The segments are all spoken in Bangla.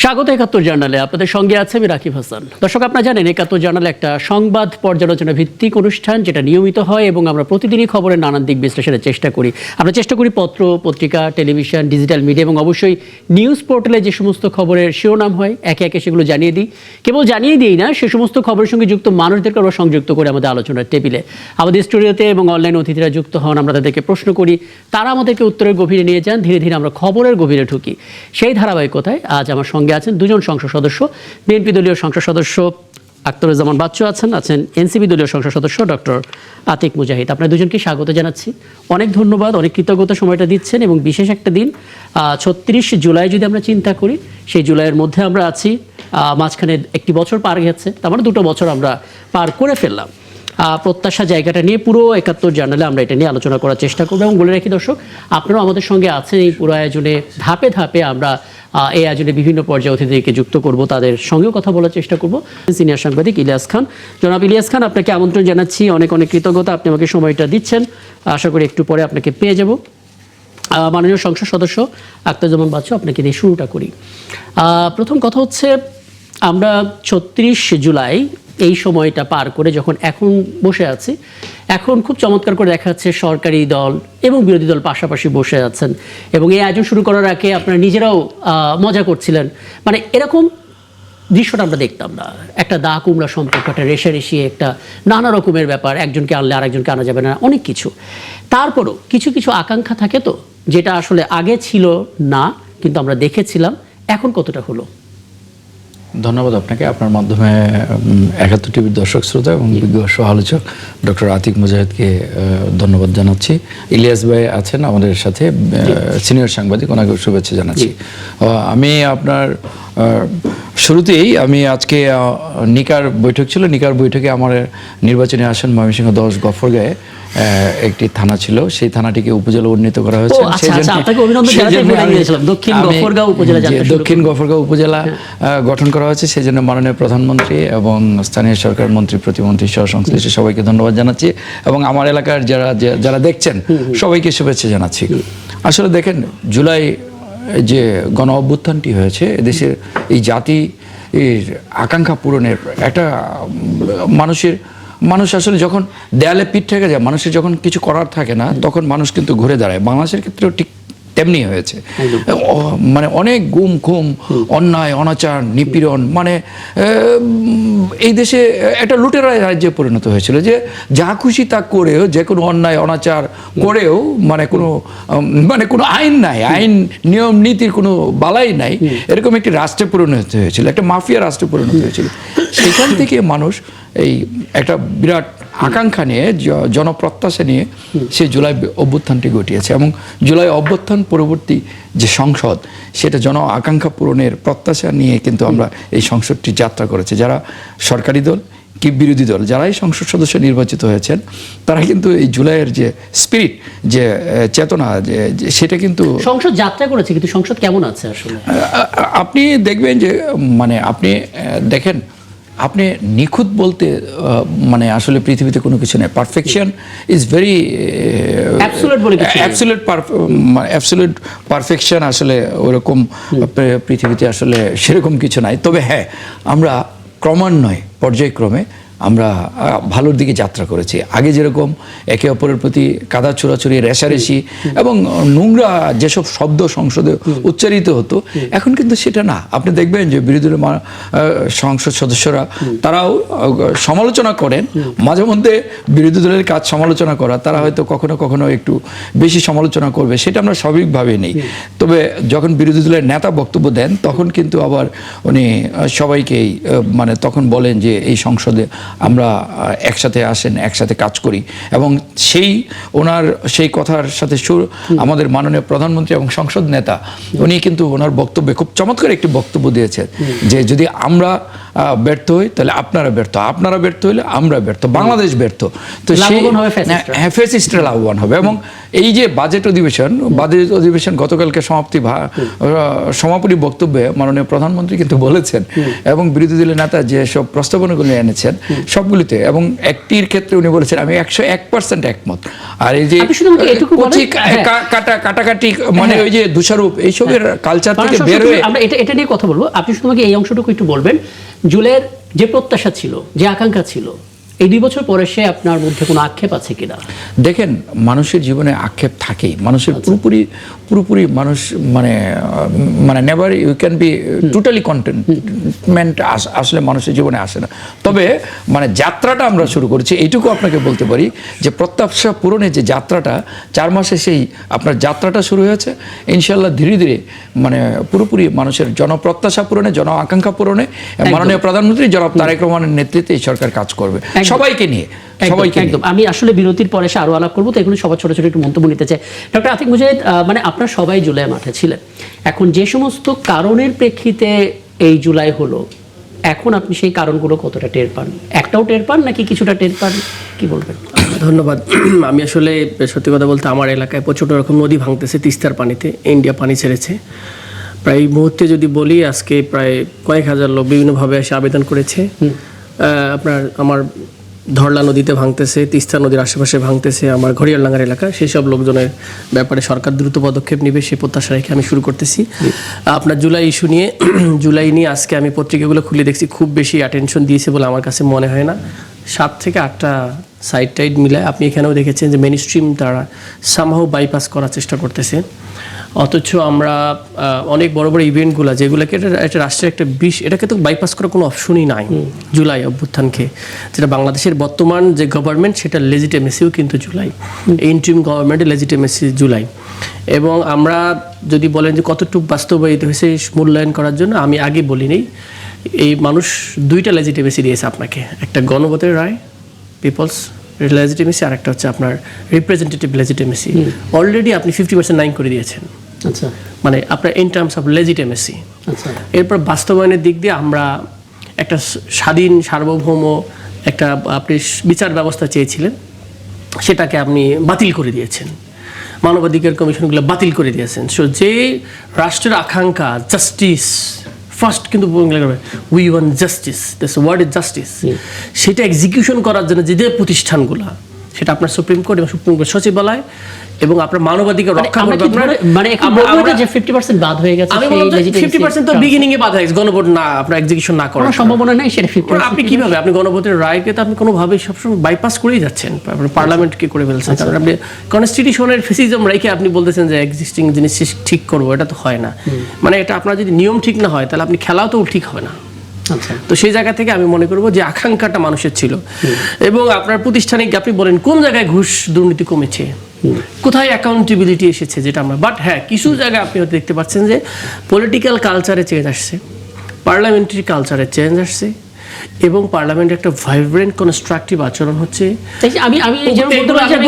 স্বাগত ৭১ জার্নালে, আপনাদের সঙ্গে আছে আমি রাকিব হাসান। দর্শক, আপনারা জানেন ৭১ জার্নাল একটা সংবাদ পর্যালোচনা ভিত্তিক অনুষ্ঠান, যেটা নিয়মিত হয় এবং আমরা প্রতিদিনই খবরের নানান দিক বিশ্লেষণের চেষ্টা করি। আমরা চেষ্টা করি পত্র, পত্রিকা, টেলিভিশন, ডিজিটাল মিডিয়া এবং অবশ্যই নিউজ পোর্টালে যে সমস্ত খবরের শিরোনাম হয় একে একে সেগুলো জানিয়ে দিই। কেবল জানিয়ে দিই না, সে সমস্ত খবরের সঙ্গে যুক্ত মানুষদেরকে আমরা সংযুক্ত করে আমাদের আলোচনার টেবিলে। আমাদের স্টুডিওতে এবং অনলাইন অতিথিরা যুক্ত হন, আমরা তাদেরকে প্রশ্ন করি, তারা আমাদেরকে উত্তরের গভীরে নিয়ে যান, ধীরে ধীরে আমরা খবরের গভীরে ঢুকি। সেই ধারাবাহিকতায় আজ আমার সঙ্গে আছেন দুজন সংসদ সদস্য। বিএনপি দলীয় সংসদ সদস্য আখতারুজ্জামান বাচ্চু আছেন এনসিপি দলীয় সংসদ সদস্য ডক্টর আতিক মুজাহিদ। আপনার দুজনকে স্বাগত জানাচ্ছি। অনেক ধন্যবাদ, অনেক কৃতজ্ঞতা সময়টা দিচ্ছেন এবং বিশেষ একটা দিন ৩৬ জুলাই যদি আমরা চিন্তা করি, সেই জুলাইয়ের মধ্যে আমরা আছি, মাঝখানে একটি বছর পার গেছে, তার মানে ২ বছর আমরা পার করে ফেললাম। প্রত্যাশা জায়গাটা নিয়ে পুরো ৭১ জার্নালে আমরা এটা নিয়ে আলোচনা করার চেষ্টা করবো এবং বলে রাখি দর্শক, আপনারাও আমাদের সঙ্গে আছেন এই পুরো আয়োজনে। ধাপে ধাপে আমরা এই আয়োজনে বিভিন্ন পর্যায়ে অতিথিদেরকে যুক্ত করব, তাদের সঙ্গেও কথা বলার চেষ্টা করব। সিনিয়র সাংবাদিক ইলিয়াস খান, জনাব ইলিয়াস খান, আপনাকে আমন্ত্রণ জানাচ্ছি। অনেক অনেক কৃতজ্ঞতা, আপনি আমাকে সময়টা দিচ্ছেন। আশা করি একটু পরে আপনাকে পেয়ে যাব। মাননীয় সংসদ সদস্য আখতারুজ্জামান বাচ্চু, আপনাকে দিয়ে শুরুটা করি। প্রথম কথা হচ্ছে, আমরা ৩৬ জুলাই এই সময়টা পার করে যখন এখন বসে আছি, এখন খুব চমৎকার করে দেখা যাচ্ছে সরকারি দল এবং বিরোধী দল পাশাপাশি বসে আছেন এবং এই আয়োজন শুরু করার আগে আপনারা নিজেরাও মজা করছিলেন। মানে এরকম দৃশ্যটা আমরা দেখতাম না। একটা দা কুমড়া সম্পর্ক, একটা রেষারেষি, একটা নানা রকমের ব্যাপার, একজনকে আনলে আরেকজনকে আনা যাবে না, অনেক কিছু। তারপরও কিছু কিছু আকাঙ্ক্ষা থাকে তো, যেটা আসলে আগে ছিল না কিন্তু আমরা দেখেছিলাম, এখন কতটা হলো? ধন্যবাদ আপনাকে। আপনার মাধ্যমে ৭১ টিভির দর্শক শ্রোতা এবং বিজ্ঞ সহ-আলোচক ডক্টর আতিক মুজাহিদকে ধন্যবাদ জানাচ্ছি। ইলিয়াস ভাই আছেন আমাদের সাথে, সিনিয়র সাংবাদিক, ওনাকে শুভেচ্ছা জানাচ্ছি। আমি আপনার শুরুতেই আমি আজকে নিকার বৈঠক ছিল, নিকার বৈঠকে আমার নির্বাচনী আসন ময়মনসিংহ ১০ গফরগাঁয়ে একটি থানা ছিল, সেই থানাটিকে উপজেলা উন্নীত করা হয়েছে। দক্ষিণ গফরগাঁও উপজেলা গঠন করা হয়েছে, সেই জন্য মাননীয় প্রধানমন্ত্রী এবং স্থানীয় সরকার মন্ত্রী, প্রতিমন্ত্রী সহ সংশ্লিষ্ট সবাইকে ধন্যবাদ জানাচ্ছি এবং আমার এলাকার যারা দেখছেন সবাইকে শুভেচ্ছা জানাচ্ছি। আসলে দেখেন, জুলাই যে গণ অভ্যুত্থানটি হয়েছে, এদেশের এই জাতি আকাঙ্ক্ষা পূরণের একটা মানুষ আসলে যখন দেয়ালে পিঠ থেকে যায়, মানুষের যখন কিছু করার থাকে না, তখন মানুষ কিন্তু ঘুরে দাঁড়ায়। বাংলাদেশের ক্ষেত্রেও ঠিক তেমনি হয়েছে। মানে অনেক গুম খুম, অন্যায় অনাচার, নিপীড়ন, মানে এই দেশে একটা লুটেরা রাজ্যে পরিণত হয়েছিল, যে যা খুশি তা করেও, যে কোনো অন্যায় অনাচার করেও মানে কোনো আইন নাই, আইন নিয়ম নীতির কোনো বালাই নাই, এরকম একটি রাষ্ট্রে পরিণত হয়েছিল, একটা মাফিয়া রাষ্ট্রে পরিণত হয়েছিল। সেখান থেকে মানুষ এই একটা বিরাট আকাঙ্ক্ষা নিয়ে, জনপ্রত্যাশা নিয়ে সেই জুলাই অভ্যুত্থানটি ঘটিয়েছে এবং জুলাই অভ্যুত্থান পরবর্তী যে সংসদ, সেটা জন আকাঙ্ক্ষা পূরণের প্রত্যাশা নিয়ে কিন্তু আমরা এই সংসদটি যাত্রা করেছি। যারা সরকারি দল কি বিরোধী দল, যারাই সংসদ সদস্য নির্বাচিত হয়েছেন, তারা কিন্তু এই জুলাইয়ের যে স্পিরিট, যে চেতনা, যে সেটা কিন্তু সংসদ যাত্রা করেছে। কিন্তু সংসদ কেমন আছে আসলে আপনি দেখবেন যে, মানে আপনি দেখেন, আপনি নিখুঁত বলতে মানে আসলে পৃথিবীতে কোনো কিছু নেই। Perfection is very absolute perfection আসলে ওরকম পৃথিবীতে আসলে সেরকম কিছু নাই। তবে হ্যাঁ, আমরা ক্রমান্বয়ে পর্যায়ক্রমে আমরা ভালোর দিকে যাত্রা করেছি। আগে যেরকম একে অপরের প্রতি কাদা ছোড়াছুড়ি, রেষারেষি এবং নোংরা যেসব শব্দ সংসদে উচ্চারিত হতো, এখন কিন্তু সেটা না। আপনি দেখবেন যে বিরোধী সংসদ সদস্যরা তারাও সমালোচনা করেন, মাঝে মধ্যে বিরোধী দলের কাজ সমালোচনা করা, তারা হয়তো কখনো কখনো একটু বেশি সমালোচনা করবে, সেটা আমরা স্বাভাবিকভাবে নেই। তবে যখন বিরোধী দলের নেতা বক্তব্য দেন, তখন কিন্তু আবার উনি সবাইকেই মানে তখন বলেন যে এই সংসদে আমরা একসাথে আসেন, একসাথে কাজ করি। এবং ওনার সেই কথার সাথে আমাদের মাননীয় প্রধানমন্ত্রী এবং সংসদ নেতা, উনি কিন্তু ওনার বক্তব্যে খুব চমৎকার একটি বক্তব্য দিয়েছেন, যে যদি আমরা ব্যর্থ হই তাহলে আপনারা ব্যর্থ, আপনারা ব্যর্থ হলে আমরা ব্যর্থ, বাংলাদেশ ব্যর্থ, তো সেই ফ্যাসিস্টরা লাভবান হবে। এবং এই যে বাজেট অধিবেশন গতকালকে সমাপনী বক্তব্যে মাননীয় প্রধানমন্ত্রী কিন্তু বলেছেন এবং বিরোধী দলের নেতা যেসব প্রস্তাবনাগুলি এনেছেন, সবগুলিতে, এবং একটির ক্ষেত্রে উনি বলেছেন আমি 101% একমত। আর এই যে আপনি শুধু আমাকে এটুকু বলেন, কচি হ্যাঁ। কাটাকাটি মানে ওই যে দোষারোপ এইসবের কালচার থেকে বের হয়ে আমরা এটা নিয়ে কথা বলবো। আপনি শুধু আমাকে এই অংশটুকু একটু বলবেন, জুলাইয়ের যে প্রত্যাশা ছিল, যে আকাঙ্ক্ষা ছিল, এই 2 বছর পরে সে আপনার মধ্যে কোনো আক্ষেপ আছে কিনা? দেখেন, মানুষের জীবনে আক্ষেপ থাকেই, মানুষের পুরোপুরি মানুষ মানে never you can be totally contentment আসলে মানুষের জীবনে আসে না। তবে মানে যাত্রাটা আমরা শুরু করেছি, এইটুকু আপনাকে বলতে পারি যে প্রত্যাশা পূরণে যে যাত্রাটা 4 মাসে সেই আপনার যাত্রাটা শুরু হয়েছে। ইনশাল্লাহ ধীরে ধীরে মানে পুরোপুরি মানুষের জনপ্রত্যাশা পূরণে, জন আকাঙ্ক্ষা পূরণে মাননীয় প্রধানমন্ত্রী জনাব তারেক রহমানের নেতৃত্বে এই সরকার কাজ করবে সবাইকে নিয়ে। একদম। আমি আসলে বিরতির পরে আরো আলাপ করবো, তো এগুলো সবার ছোট ছোট একটু মন্তব্য নিতে চাই। ডক্টর আতিক মুজাহিদ, মানে আপনারা সবাই জুলাই মাঠে ছিলেন, এখন যে সমস্ত কারণের প্রেক্ষিতে এই জুলাই হলো, এখন আপনি সেই কারণগুলো কতটা টের পান? একটাও টের পান নাকি কিছুটা টের পান, কি বলবেন? ধন্যবাদ। আমি আসলে সত্যি কথা বলতে আমার এলাকায় প্রচুর রকম নদী ভাঙতেছে তিস্তার পানিতে, ইন্ডিয়া পানি ছেড়েছে। প্রায় এই মুহূর্তে যদি বলি, আজকে প্রায় কয়েক হাজার লোক বিভিন্নভাবে এসে আবেদন করেছে। আমার ধরলা নদীতে ভাঙতেছে, তিস্তা নদীর আশেপাশে ভাঙতেছে, আমার ঘড়িয়ালডাঙ্গার এলাকা, সেই সব লোকজনের ব্যাপারে সরকার দ্রুত পদক্ষেপ নেবে সেই প্রত্যাশা রেখে আমি শুরু করতেছি। আপনার জুলাই ইস্যু নিয়ে, জুলাই নিয়ে আজকে আমি পত্রিকাগুলো খুলে দেখছি, খুব বেশি অ্যাটেনশন দিয়েছে বলে আমার কাছে মনে হয় না। 7 থেকে 8টা সাইড টাইড মিলায় আপনি এখানেও দেখেছেন যে মেইন স্ট্রিম তারা সামহাও বাইপাস করার চেষ্টা করতেছে। অথচ আমরা অনেক বড় বড় ইভেন্টগুলো যেগুলোকে এটা রাষ্ট্রের একটা এটাকে তো বাইপাস করার কোনো অপশনই নাই। জুলাই অভ্যুত্থানকে, যেটা বাংলাদেশের বর্তমান যে গভর্নমেন্ট, সেটা লেজিটিমেসিও কিন্তু জুলাই, ইন্টারিম গভর্নমেন্টের লেজিটিমেসি জুলাই। এবং আমরা যদি বলেন যে কতটুকু বাস্তবায়িত হয়েছে মূল্যায়ন করার জন্য, আমি আগে বলিনি, এই মানুষ 2টা লেজিটিমেসি দিয়েছে আপনাকে, একটা গণভোটের রায়, পিপলস লেজিটিমেসি, আর একটা হচ্ছে আপনার রিপ্রেজেন্টেটিভ লেজিটিমেসি। অলরেডি আপনি 50% 9 করে দিয়েছেন। আচ্ছা, মানে আপনার ইন টার্মস অফ লেজিটিমেসি। আচ্ছা, এরপর বাস্তবায়নের দিক দিয়ে আমরা একটা স্বাধীন সার্বভৌম একটা আপনি বিচার ব্যবস্থা চেয়েছিলেন, সেটাকে আপনি বাতিল করে দিয়েছেন। মানবাধিকার কমিশনগুলো বাতিল করে দিয়েছেন। সো যে রাষ্ট্রের আকাঙ্ক্ষা জাস্টিস ফার্স্ট, কিন্তু we want justice, this word is justice, সেটা এক্সিকিউশন করার জন্য যে প্রতিষ্ঠানগুলো, সেটা আপনার সুপ্রিম কোর্ট এবং সুপ্রিম কোর্ট সচিবালয় এবং আপনার মানবাধিকার রক্ষা করবে। মানে এখন বলবো যে 50% বাদ হয়ে গেছে, আমি বলবো 50% তো বিগিনিং এ বাদ হয়ে গেছে, গণভোট না আপনার এক্সিকিউশন না করার কোনো সম্ভাবনা নাই সেটা 50%। আপনি কিভাবে আপনি গণভোটের রায়কে তো আপনি কোনোভাবেই সবসময় বাইপাস করেই যাচ্ছেন, পার্লামেন্টকে করে ফেলছেন। কারণ আপনি কনস্টিটিউশনের ফেসিজম রেখে আপনি বলতেছেন যে এক্সিস্টিং জিনিস ঠিক করবো, এটা তো হয় না। মানে এটা আপনার যদি নিয়ম ঠিক না হয়, তাহলে আপনি খেলাও তো ঠিক হবে না। তো সেই জায়গা থেকে আমি মনে করবো যে আকাঙ্ক্ষাটা মানুষের ছিল। এবং আপনার প্রতিষ্ঠানিক আপনি বলেন কোন জায়গায় ঘুষ দুর্নীতি কমেছে, কোথায় অ্যাকাউন্টেবিলিটি এসেছে, যেটা আমরা, বাট হ্যাঁ কিছু জায়গায় আপনি হয়তো দেখতে পাচ্ছেন যে পলিটিক্যাল কালচারে চেঞ্জ আসছে, পার্লামেন্টারি কালচারে চেঞ্জ আসছে, এবং পার্লামেন্টে একটা ভাইব্রেন্ট কনস্ট্রাকটিভ আচরণ হচ্ছে। আমি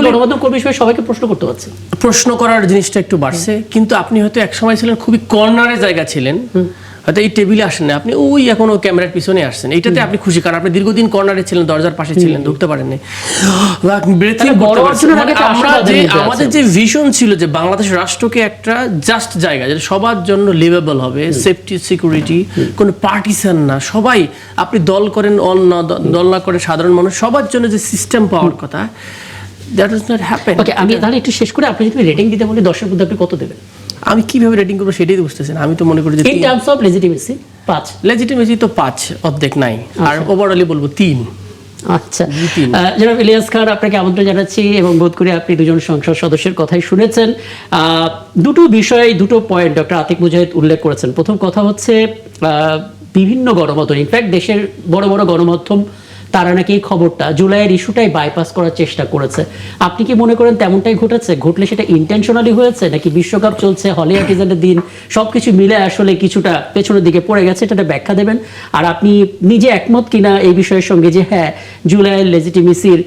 গণমাধ্যম কর্মী হিসেবে সবাইকে প্রশ্ন করতে পারছি, প্রশ্ন করার জিনিসটা একটু বাড়ছে। কিন্তু আপনি হয়তো এক সময় ছিলেন খুবই কর্নারের জায়গা ছিলেন, হয়তো এই টেবিলে আসেন না, আপনি ওই এখনো ক্যামেরার পিছনে আসছেন, এইটাতে আপনি খুশি, কারণ আপনি দীর্ঘদিন কর্নারে ছিলেন, দরজার পাশে ছিলেন, ঢুকতে পারেননি। আমাদের যে ভিশন ছিল যে বাংলাদেশ রাষ্ট্রকে একটা জাস্ট জায়গা, যেটা সবার জন্য লিভেবল হবে, সেফটি সিকিউরিটি, কোনো পার্টিসান না, সবাই আপনি দল করেন দল না করেন সাধারণ মানুষ, সবার জন্য যে সিস্টেম পাওয়ার কথা, দ্যাট ইজ নট হ্যাপেন। ওকে, আমি তাহলে একটু শেষ করে আপনি যদি রেটিং দিতে বলি 10-এর মধ্যে আপনি কত দেবেন? আমি কিভাবে রেটিং করবো সেটাই তো বুঝতেছেন। আমি তো মনে করি যে in terms of legitimacy 5, legitimacy তো 5, অর্ধেক নাই, আর ওভারঅলি বলবো 3। আচ্ছা, জনাব ইলিয়াস খান, আপনাকে আমন্ত্রণ জানাচ্ছি এবং বোধ করি আপনি 2জন সংসদ সদস্যের কথাই শুনেছেন। দুটো বিষয়, দুটো পয়েন্ট ডক্টর আতিক মুজাহিদ উল্লেখ করেছেন। প্রথম কথা হচ্ছে বিভিন্ন গণমাধ্যম, ইনফ্যাক্ট দেশের বড় বড় গণমাধ্যম, তারা নাকি এই খবরটা জুলাইয়ের ইস্যুটাই বাইপাস করার চেষ্টা করেছে। আপনি কি মনে করেন তেমনটাই ঘটেছে? ঘটলে সেটা ইন্টেনশনালি হয়েছে, নাকি বিশ্বকাপ চলছে, হলি আর্টিজানের দিন, সবকিছু মিলে আসলে কিছুটা পেছনের দিকে পড়ে গেছে? এটা ব্যাখ্যা দেবেন। আর আপনি নিজে একমত কিনা এই বিষয়ের সঙ্গে যে হ্যাঁ, জুলাইয়ের লেজিটিমেসির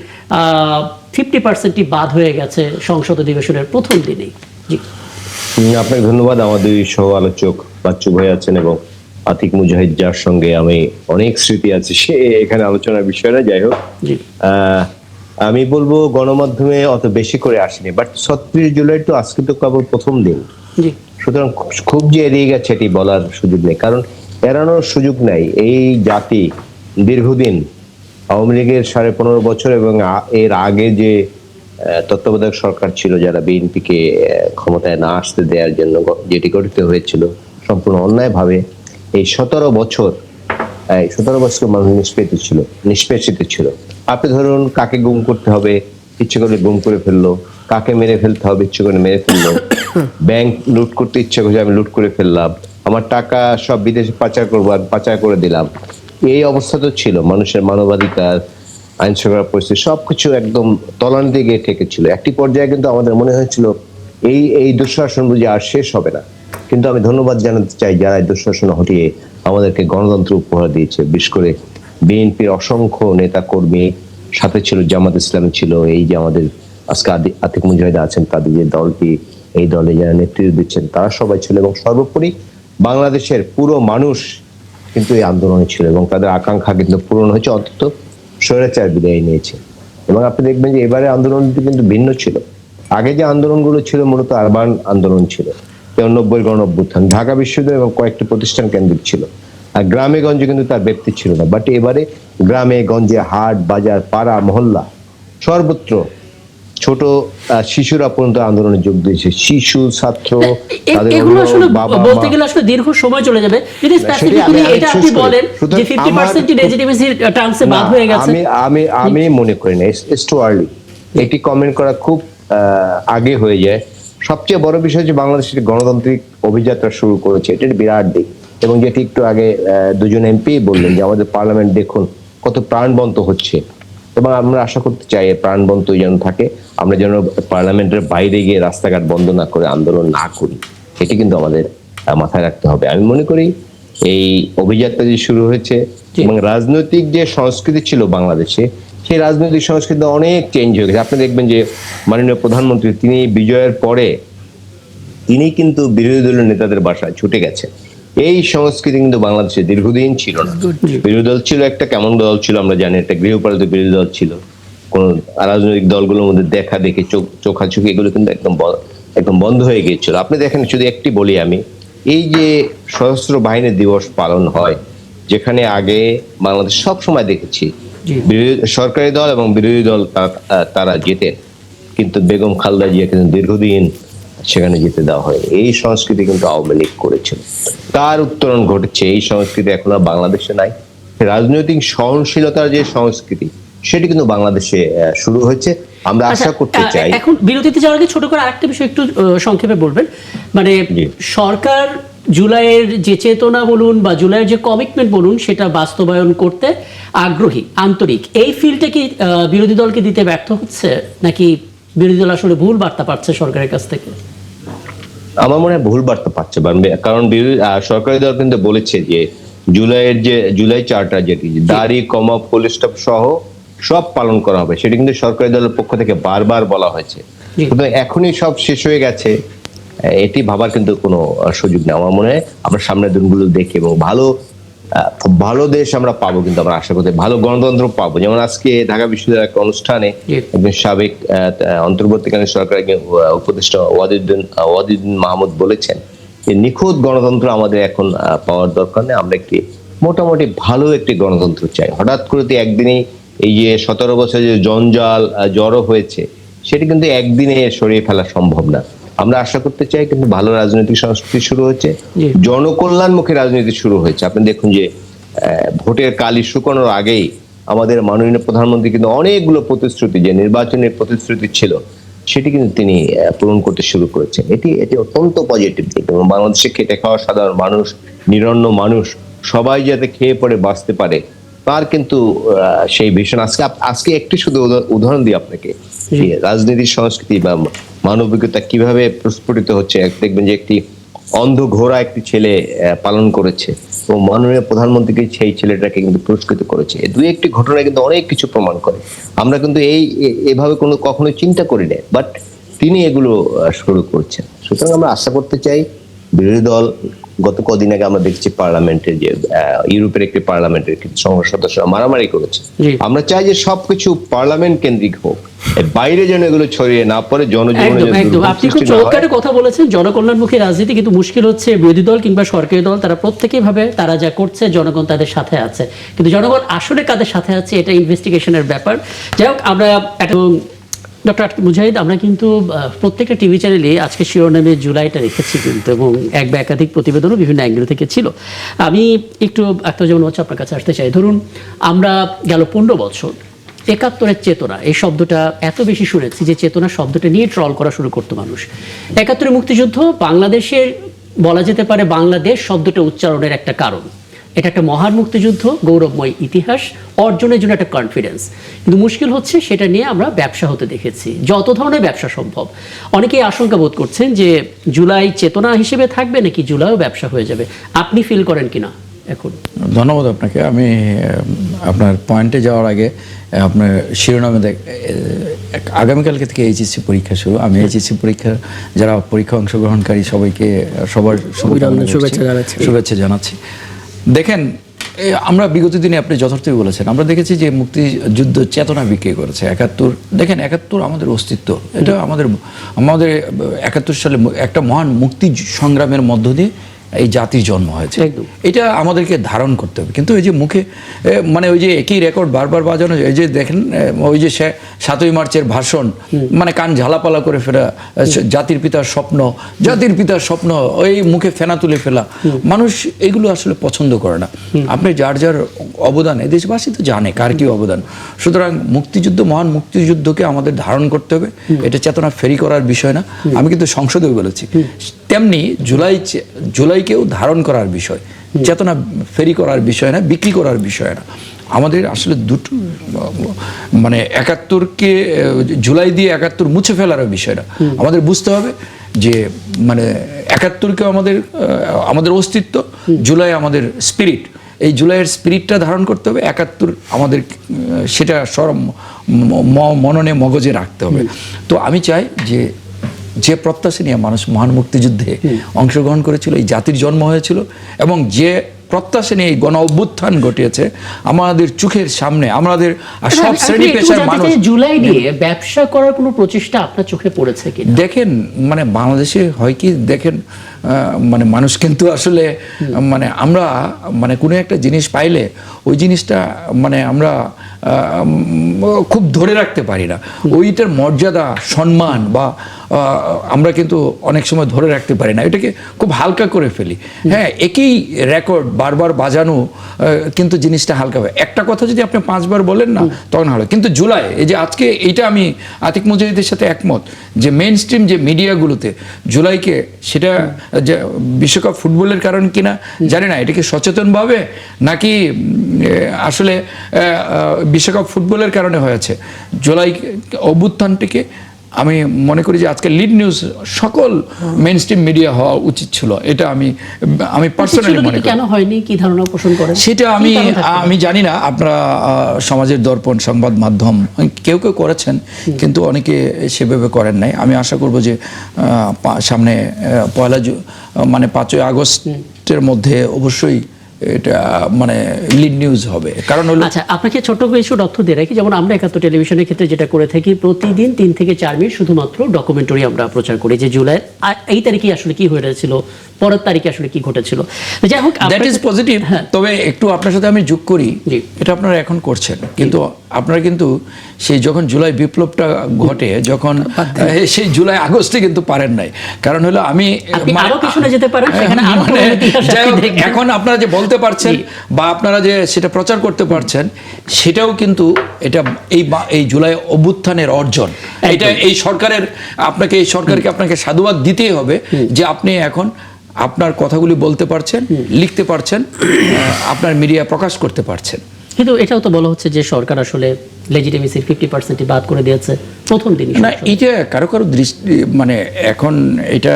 50%ই বাদ হয়ে গেছে সংসদ অধিবেশনের প্রথম দিনেই? জি, আপনাকে ধন্যবাদ। আমার 2 সহ আলোচক বাচ্চু ভাই আছেন এবং আতিক মুজাহিদ, যার সঙ্গে আমি অনেক স্মৃতি আছে, সে এখানে আলোচনার বিষয় না। যাই হোক, আমি বলবো গণমাধ্যমে অত বেশি করে আসেনি, বাট 36 জুলাই তো আজকে তো কেবল প্রথম দিন, সুতরাং খুব যে এড়িয়ে গেছে এটি বলার সুযোগ নেই, কারণ এড়ানোর সুযোগ নাই। এই জাতি দীর্ঘদিন আওয়ামী লীগের 15.5 বছর এবং এর আগে যে তত্ত্বাবধায়ক সরকার ছিল, যারা বিএনপিকে ক্ষমতায় না আসতে দেওয়ার জন্য যেটি গঠিত হয়েছিল সম্পূর্ণ অন্যায়ভাবে, এই 17 বছর মানুষ নিষ্পেষিত ছিল। আপনি ধরুন, কাকে গুম করতে হবে ইচ্ছে করে গুম করে ফেললো, কাকে মেরে ফেলতে হবে ইচ্ছে করে মেরে ফেললো, ব্যাংক লুট করতে ইচ্ছে করে আমি লুট করে ফেললাম, আমার টাকা সব বিদেশে পাচার করবো আমি পাচার করে দিলাম। এই অবস্থা তো ছিল, মানুষের মানবাধিকার, আইন শৃঙ্খলা পরিস্থিতি সবকিছু একদম তলানিতে গিয়ে ঠেকেছিল। একটি পর্যায়ে কিন্তু আমাদের মনে হয়েছিল এই দুঃশাসন বুঝি আর শেষ হবে না। কিন্তু আমি ধন্যবাদ জানাতে চাই যারা এই দুঃশাসন হটিয়ে আমাদেরকে গণতন্ত্র উপহার দিয়েছে। বিশেষ করে বিএনপির অসংখ্য নেতা কর্মী, সাথে ছিল জামাত ইসলামী, ছিল এই যে আমাদের আজকে আতিক মুজাহিদ আছেন, তাদের যে দলটি, এই দলে যারা নেতৃত্ব দিচ্ছেন তারা সবাই ছিল, এবং সর্বোপরি বাংলাদেশের পুরো মানুষ কিন্তু এই আন্দোলনে ছিল এবং তাদের আকাঙ্ক্ষা কিন্তু পূরণ হয়েছে, অন্তত স্বৈরাচার বিদায় নিয়েছে। এবং আপনি দেখবেন যে এবারে আন্দোলনটি কিন্তু ভিন্ন ছিল। আগে যে আন্দোলনগুলো ছিল মূলত আরবান আন্দোলন ছিল, 93 গণঅভ্যুত্থান, ঢাকা বিশ্ববিদ্যালয় এবং কয়েকটি প্রতিষ্ঠান কেন্দ্রিক ছিল, আর গ্রামে গঞ্জে কিন্তু তার ব্যক্তি ছিল না। বাট এবারে গ্রামে গঞ্জে, হাট বাজার, পাড়া মহল্লা সর্বত্র ছোট শিশুরা পর্যন্ত আন্দোলনে যোগ দিয়েছে। শিশু, ছাত্র, তাদের এগুলো আসলে বাবা বলতে গেলে আসলে দীর্ঘ সময় চলে যাবে। যদি স্পেসিফিক্যালি এটা আপনি বলেন যে 50% লেজিটিমেসি টার্মসে বাদ হয়ে গেছে, আমি মনে করি না, ইটস টু আর্লি। এটি কমেন্ট করা খুব আগে হয়ে যায়। সবচেয়ে বড় বিষয় যে বাংলাদেশের গণতান্ত্রিক অভিযাত্রা শুরু করেছে, এটার বিরাট দিক। এবং যেটি একটু আগে দুজন এমপি বললেন যে আমাদের পার্লামেন্ট দেখুন কত প্রাণবন্ত হচ্ছে, এবং আমরা আশা করতে চাই প্রাণবন্ত যেন থাকে। আমরা যেন পার্লামেন্টের বাইরে গিয়ে রাস্তাঘাট বন্ধ না করে আন্দোলন না করি, এটি কিন্তু আমাদের মাথায় রাখতে হবে। আমি মনে করি এই অভিযাত্রা যে শুরু হয়েছে, এবং রাজনৈতিক যে সংস্কৃতি ছিল বাংলাদেশে, সেই রাজনৈতিক সংস্কৃতি অনেক চেঞ্জ হয়ে গেছে। আপনি দেখবেন যে মাননীয় প্রধানমন্ত্রী, তিনি বিজয়ের পরে তিনি কিন্তু বিরোধী দলের নেতাদের বাসায় ছুটে গেছেন। এই সংস্কৃতি কিন্তু বাংলাদেশে দীর্ঘদিন ছিল না। বিরোধী দল ছিল একটা, কেমন দল ছিল আমরা জানি, একটা গৃহপালিত বিরোধী দল ছিল। কোন রাজনৈতিক দলগুলোর মধ্যে দেখা দেখে চোখাচোখি এগুলো কিন্তু একদম বন্ধ হয়ে গিয়েছিল। আপনি দেখেন, শুধু একটি বলি আমি, এই যে সশস্ত্র বাহিনী দিবস পালন হয়, যেখানে আগে বাংলাদেশ সব সময় দেখেছি সরকারি দল এবং বিরোধী দল তারা জেতেন, কিন্তু বেগম খালেদা জিয়া কিন্তু দীর্ঘদিন সেখানে যেতে দেওয়া হয়। এই সংস্কৃতি কিন্তু আওয়ামী লীগ করেছিল, তার উত্তরণ ঘটেছে। এই সংস্কৃতি এখন আর বাংলাদেশে নাই। রাজনৈতিক সহনশীলতার যে সংস্কৃতি, সেটি কিন্তু বাংলাদেশে শুরু হয়েছে। আমরা আশা করতে চাই। এখন বিরতিতে যাওয়ার আগে ছোট করে আরেকটা বিষয় একটু সংক্ষেপে বলবেন। মানে সরকার জুলাইয়ের যে চেতনা বলুন বা জুলাইয়ের যে কমিটমেন্ট বলুন, সেটা বাস্তবায়ন করতে আগ্রহী, আন্তরিক, এই ফিলটা কি বিরোধী দলকে দিতে ব্যর্থ হচ্ছে, নাকি বিরোধী দল আসলে ভুল বার্তা পাচ্ছে সরকারের কাছ থেকে? আমার মনে হয় ভুল বার্তা পাচ্ছে, কারণ সরকারি দল কিন্তু বলেছে যে জুলাই চার্টার, যেটি দাড়ি, কমা, ফুল স্টপ সহ সব পালন করা হবে, সেটি কিন্তু সরকারি দলের পক্ষ থেকে বারবার বলা হয়েছে। কিন্তু এখনই সব শেষ হয়ে গেছে, এটি ভাবার কিন্তু কোনো সুযোগ নেই। আমার মনে হয় আমরা সামনের দিনগুলো দেখি এবং ভালো দেশ আমরা পাবো, কিন্তু আমরা আশা করতে ভালো গণতন্ত্র পাবো। যেমন আজকে ঢাকা বিশ্ববিদ্যালয়ের একটা অনুষ্ঠানে একজন সাবেক অন্তর্বর্তীকালীন সরকারের উপদেষ্টা ওয়াহিদুদ্দিন মাহমুদ বলেছেন যে নিখুঁত গণতন্ত্র আমাদের এখন পাওয়ার দরকার নেই, আমরা একটি মোটামুটি ভালো একটি গণতন্ত্র চাই। হঠাৎ করে একদিনেই এই যে 17 বছর যে জঞ্জাল জড়ো হয়েছে, সেটি কিন্তু একদিনে সরিয়ে ফেলা সম্ভব না। আমরা আশা করতে চাই কিন্তু ভালো রাজনৈতিক সংস্কৃতি শুরু হচ্ছে, জনকল্যাণমুখী রাজনীতি শুরু হয়েছে। আপনি দেখুন যে ভোটের কালি শুকানোর আগেই আমাদের মাননীয় প্রধানমন্ত্রী কিন্তু অনেকগুলো প্রতিশ্রুতি, যে নির্বাচনের প্রতিশ্রুতি ছিল, সেটি কিন্তু তিনি পূরণ করতে শুরু করেছেন। এটি অত্যন্ত পজিটিভ দিক। এবং বাংলাদেশে খেটে খাওয়া সাধারণ মানুষ, নিরন্ন মানুষ সবাই যাতে খেয়ে পড়ে বাঁচতে পারে, তার কিন্তু সেই ভীষণ আজকে একটি শুধু উদাহরণ দিই আপনাকে, রাজনীতির সংস্কৃতি বা মানবিকতা কিভাবে প্রস্ফুটিত হচ্ছে। দেখবেন যে একটি অন্ধ ঘোড়া একটি ছেলে পালন করেছে এবং মাননীয় প্রধানমন্ত্রীকে সেই ছেলেটাকে কিন্তু পুরস্কৃত করেছে। দুই একটি ঘটনা কিন্তু অনেক কিছু প্রমাণ করে। আমরা কিন্তু এভাবে কখনো চিন্তা করি না, বাট তিনি এগুলো শুরু করছেন। সুতরাং আমরা আশা করতে চাই বিরোধী দল, গত কদিন আগে আমরা দেখছি পার্লামেন্টের যে ইউরোপের একটি পার্লামেন্টের সংসদ সদস্যরা মারামারি করেছে। আমরা চাই যে সবকিছু পার্লামেন্ট কেন্দ্রিক হোক, এর বাইরে যেন এগুলো ছড়িয়ে না পড়ে, জনজীবনে একদম যেন একদম দুর্ভোগ আপনি খুব সৃষ্টি না চমৎকার হয়। একটা কথা বলেছেন, জনকল্যাণমুখী রাজনীতি, কিন্তু মুশকিল হচ্ছে বিরোধী দল কিংবা সরকারি দল তারা প্রত্যেকেই ভাবে তারা যা করছে জনগণ তাদের সাথে আছে, কিন্তু জনগণ আসলে কাদের সাথে আছে এটা ইনভেস্টিগেশনের ব্যাপার। যাই হোক, আমরা ডক্টর আতিক মুজাহিদ, আমরা কিন্তু প্রত্যেকটা টিভি চ্যানেলে আজকে শিরোনামে জুলাইটা রেখেছি কিন্তু, এবং এক বা একাধিক প্রতিবেদনও বিভিন্ন অ্যাঙ্গেল থেকে ছিল। আমি একটু যেমন হচ্ছে আপনার কাছে আসতে চাই। ধরুন আমরা গেল 15 বছর 71-এর চেতনা এই শব্দটা এত বেশি শুনেছি যে চেতনা শব্দটা নিয়ে ট্রল করা শুরু করতো মানুষ। 71-এর মুক্তিযুদ্ধ বাংলাদেশের বলা যেতে পারে বাংলাদেশ শব্দটা উচ্চারণের একটা কারণ। এটা একটা মহান মুক্তিযুদ্ধ, গৌরবময় ইতিহাস অর্জনের জন্য একটা কনফিডেন্স। কিন্তু মুশকিল হচ্ছে সেটা নিয়ে আমরা ব্যবসা হতে দেখেছি, যত ধরনের ব্যবসা সম্ভব। অনেকেই আশঙ্কা বোধ করছেন যে জুলাই চেতনা হিসেবে থাকবে নাকি জুলাইও ব্যবসা হয়ে যাবে। আপনি ফিল করেন কিনা এখন? ধন্যবাদ আপনাকে। আমি আপনার পয়েন্টে যাওয়ার আগে আপনার শিরোনামে আগামীকালকে থেকে এইচএসসি পরীক্ষা শুরু। আমি এইচএসসি পরীক্ষা যারা পরীক্ষা অংশগ্রহণকারী সবাইকে সবার শুভেচ্ছা জানাচ্ছি। দেখেন, আমরা বিগত দিনে আপনি যথার্থই বলেছেন, আমরা দেখেছি যে মুক্তিযুদ্ধ চেতনা বিক্রি করেছে 71। দেখেন 71 আমাদের অস্তিত্ব, এটা আমাদের 71 সালে একটা মহান মুক্তি সংগ্রামের মধ্য দিয়ে এই জাতির জন্ম হয়েছে। এটা আমাদেরকে ধারণ করতে হবে। কিন্তু এই যে মুখে মানে ওই যে একই রেকর্ড বারবার বাজানো, এই যে দেখেন ওই যে 7ই মার্চের ভাষণ, মানে কান ঝালাপালা করে ফেলা, জাতির পিতার স্বপ্ন ওই মুখে ফেনা তুলে ফেলা, মানুষ এগুলো আসলে পছন্দ করে না। আপনি যার যার অবদান, এই দেশবাসী তো জানে কার কি অবদান। সুতরাং মুক্তিযুদ্ধ, মহান মুক্তিযুদ্ধকে আমাদের ধারণ করতে হবে, এটা চেতনা ফেরি করার বিষয় না। আমি কিন্তু সংসদেও বলেছি, তেমনি জুলাইকেও ধারণ করার বিষয়, চেতনা ফেরি করার বিষয় না, বিক্রি করার বিষয় না। আমাদের আসলে দুটো মানে 71কে জুলাই দিয়ে 71 মুছে ফেলার বিষয় না। আমাদের বুঝতে হবে যে মানে 71কেও আমাদের অস্তিত্ব, জুলাই আমাদের স্পিরিট। এই জুলাইয়ের স্পিরিটটা ধারণ করতে হবে, 71 আমাদের সেটা মননে মগজে রাখতে হবে। তো আমি চাই যে প্রত্যাশা নিয়ে মানুষ মহান মুক্তিযুদ্ধে অংশগ্রহণ করেছিল, এই জাতির জন্ম হয়েছিল, এবং যে প্রত্যাশা নিয়ে গণ অভ্যুত্থান ঘটিয়েছে আমাদের চোখের সামনে, আমাদের সব শ্রেণী পেশার মানুষ। জুলাই নিয়ে ব্যবসা করার কোনো প্রচেষ্টা আপনার চোখে পড়েছে কি? দেখেন, মানে বাংলাদেশে হয় কি, দেখেন মানে মানুষ কিন্তু আসলে মানে আমরা মানে কোনো একটা জিনিস পাইলে ওই জিনিসটা মানে আমরা খুব ধরে রাখতে পারি না। ওইটার মর্যাদা, সম্মান বা আমরা কিন্তু অনেক সময় ধরে রাখতে পারি না, এটাকে খুব হালকা করে ফেলি। হ্যাঁ, একই রেকর্ড বারবার বাজানো কিন্তু জিনিসটা হালকা হয়। একটা কথা যদি আপনি 5 বার বলেন না, তখন হলো। কিন্তু জুলাই, এই যে আজকে এইটা আমি আতিক মুজাহিদের সাথে একমত যে মেইন স্ট্রিম যে মিডিয়াগুলোতে জুলাইকে, সেটা যে বিশ্বকাপ ফুটবলের কারণ কিনা জানি না, এটাকে সচেতনভাবে নাকি আসলে বিশ্বকাপ ফুটবলের কারণে হয়েছে, জুলাই অভ্যুত্থানটিকে আমি মনে করি যে আজকে লিড নিউজ সকল মেইন স্ট্রিম মিডিয়া হওয়া উচিত ছিল। এটা আমি পার্সোনালি মনে করি। কেন হয়নি, কি ধারণা পোষণ করেন সেটা আমি জানি না। আপনারা সমাজের দর্পণ, সংবাদ মাধ্যম কেউ কেউ করেছেন, কিন্তু অনেকে সেভাবে করেন নাই। আমি আশা করব যে সামনে 5ই আগস্টের মধ্যে অবশ্যই এটা মানে লিড নিউজ হবে। কারণ হলো, আচ্ছা, আপনাকে ছোট্ট কিছু তথ্য দিয়ে রাখি। যেমন আমরা 71 টেলিভিশনের ক্ষেত্রে যেটা করে থাকি, প্রতিদিন 3 থেকে 4 মিনিট শুধুমাত্র ডকুমেন্টারি আমরা প্রচার করি, যে জুলাই এই তারিখে আসলে কি হয়েছিল, পরের তারিখে আসলে কি ঘটেছিল। যাই হোক, দ্যাট ইজ পজিটিভ। তবে একটু আপনার সাথে আমি যোগ করি, এটা আপনারা এখন করছেন, কিন্তু আপনারা কিন্তু সেই যখন জুলাই বিপ্লবটা ঘটে, যখন সেই জুলাই আগস্টে কিন্তু পারেন নাই। কারণ হলো আমি এখন আপনারা যে বলতে পারছেন বা আপনারা যে সেটা প্রচার করতে পারছেন, সেটাও কিন্তু এটা এই জুলাই অভ্যুত্থানের অর্জন। এটা এই সরকারকে আপনাকে সাধুবাদ দিতেই হবে যে আপনি এখন আপনার কথাগুলি বলতে পারছেন, লিখতে পারছেন, আপনার মিডিয়া প্রকাশ করতে পারছেন। কিন্তু এটাও তো বলা হচ্ছে যে সরকার আসলে লেজিটিমেসির 50% বাদ করে দিয়েছে প্রথম দিনই। না, এটা কারো দৃষ্টি মানে এখন এটা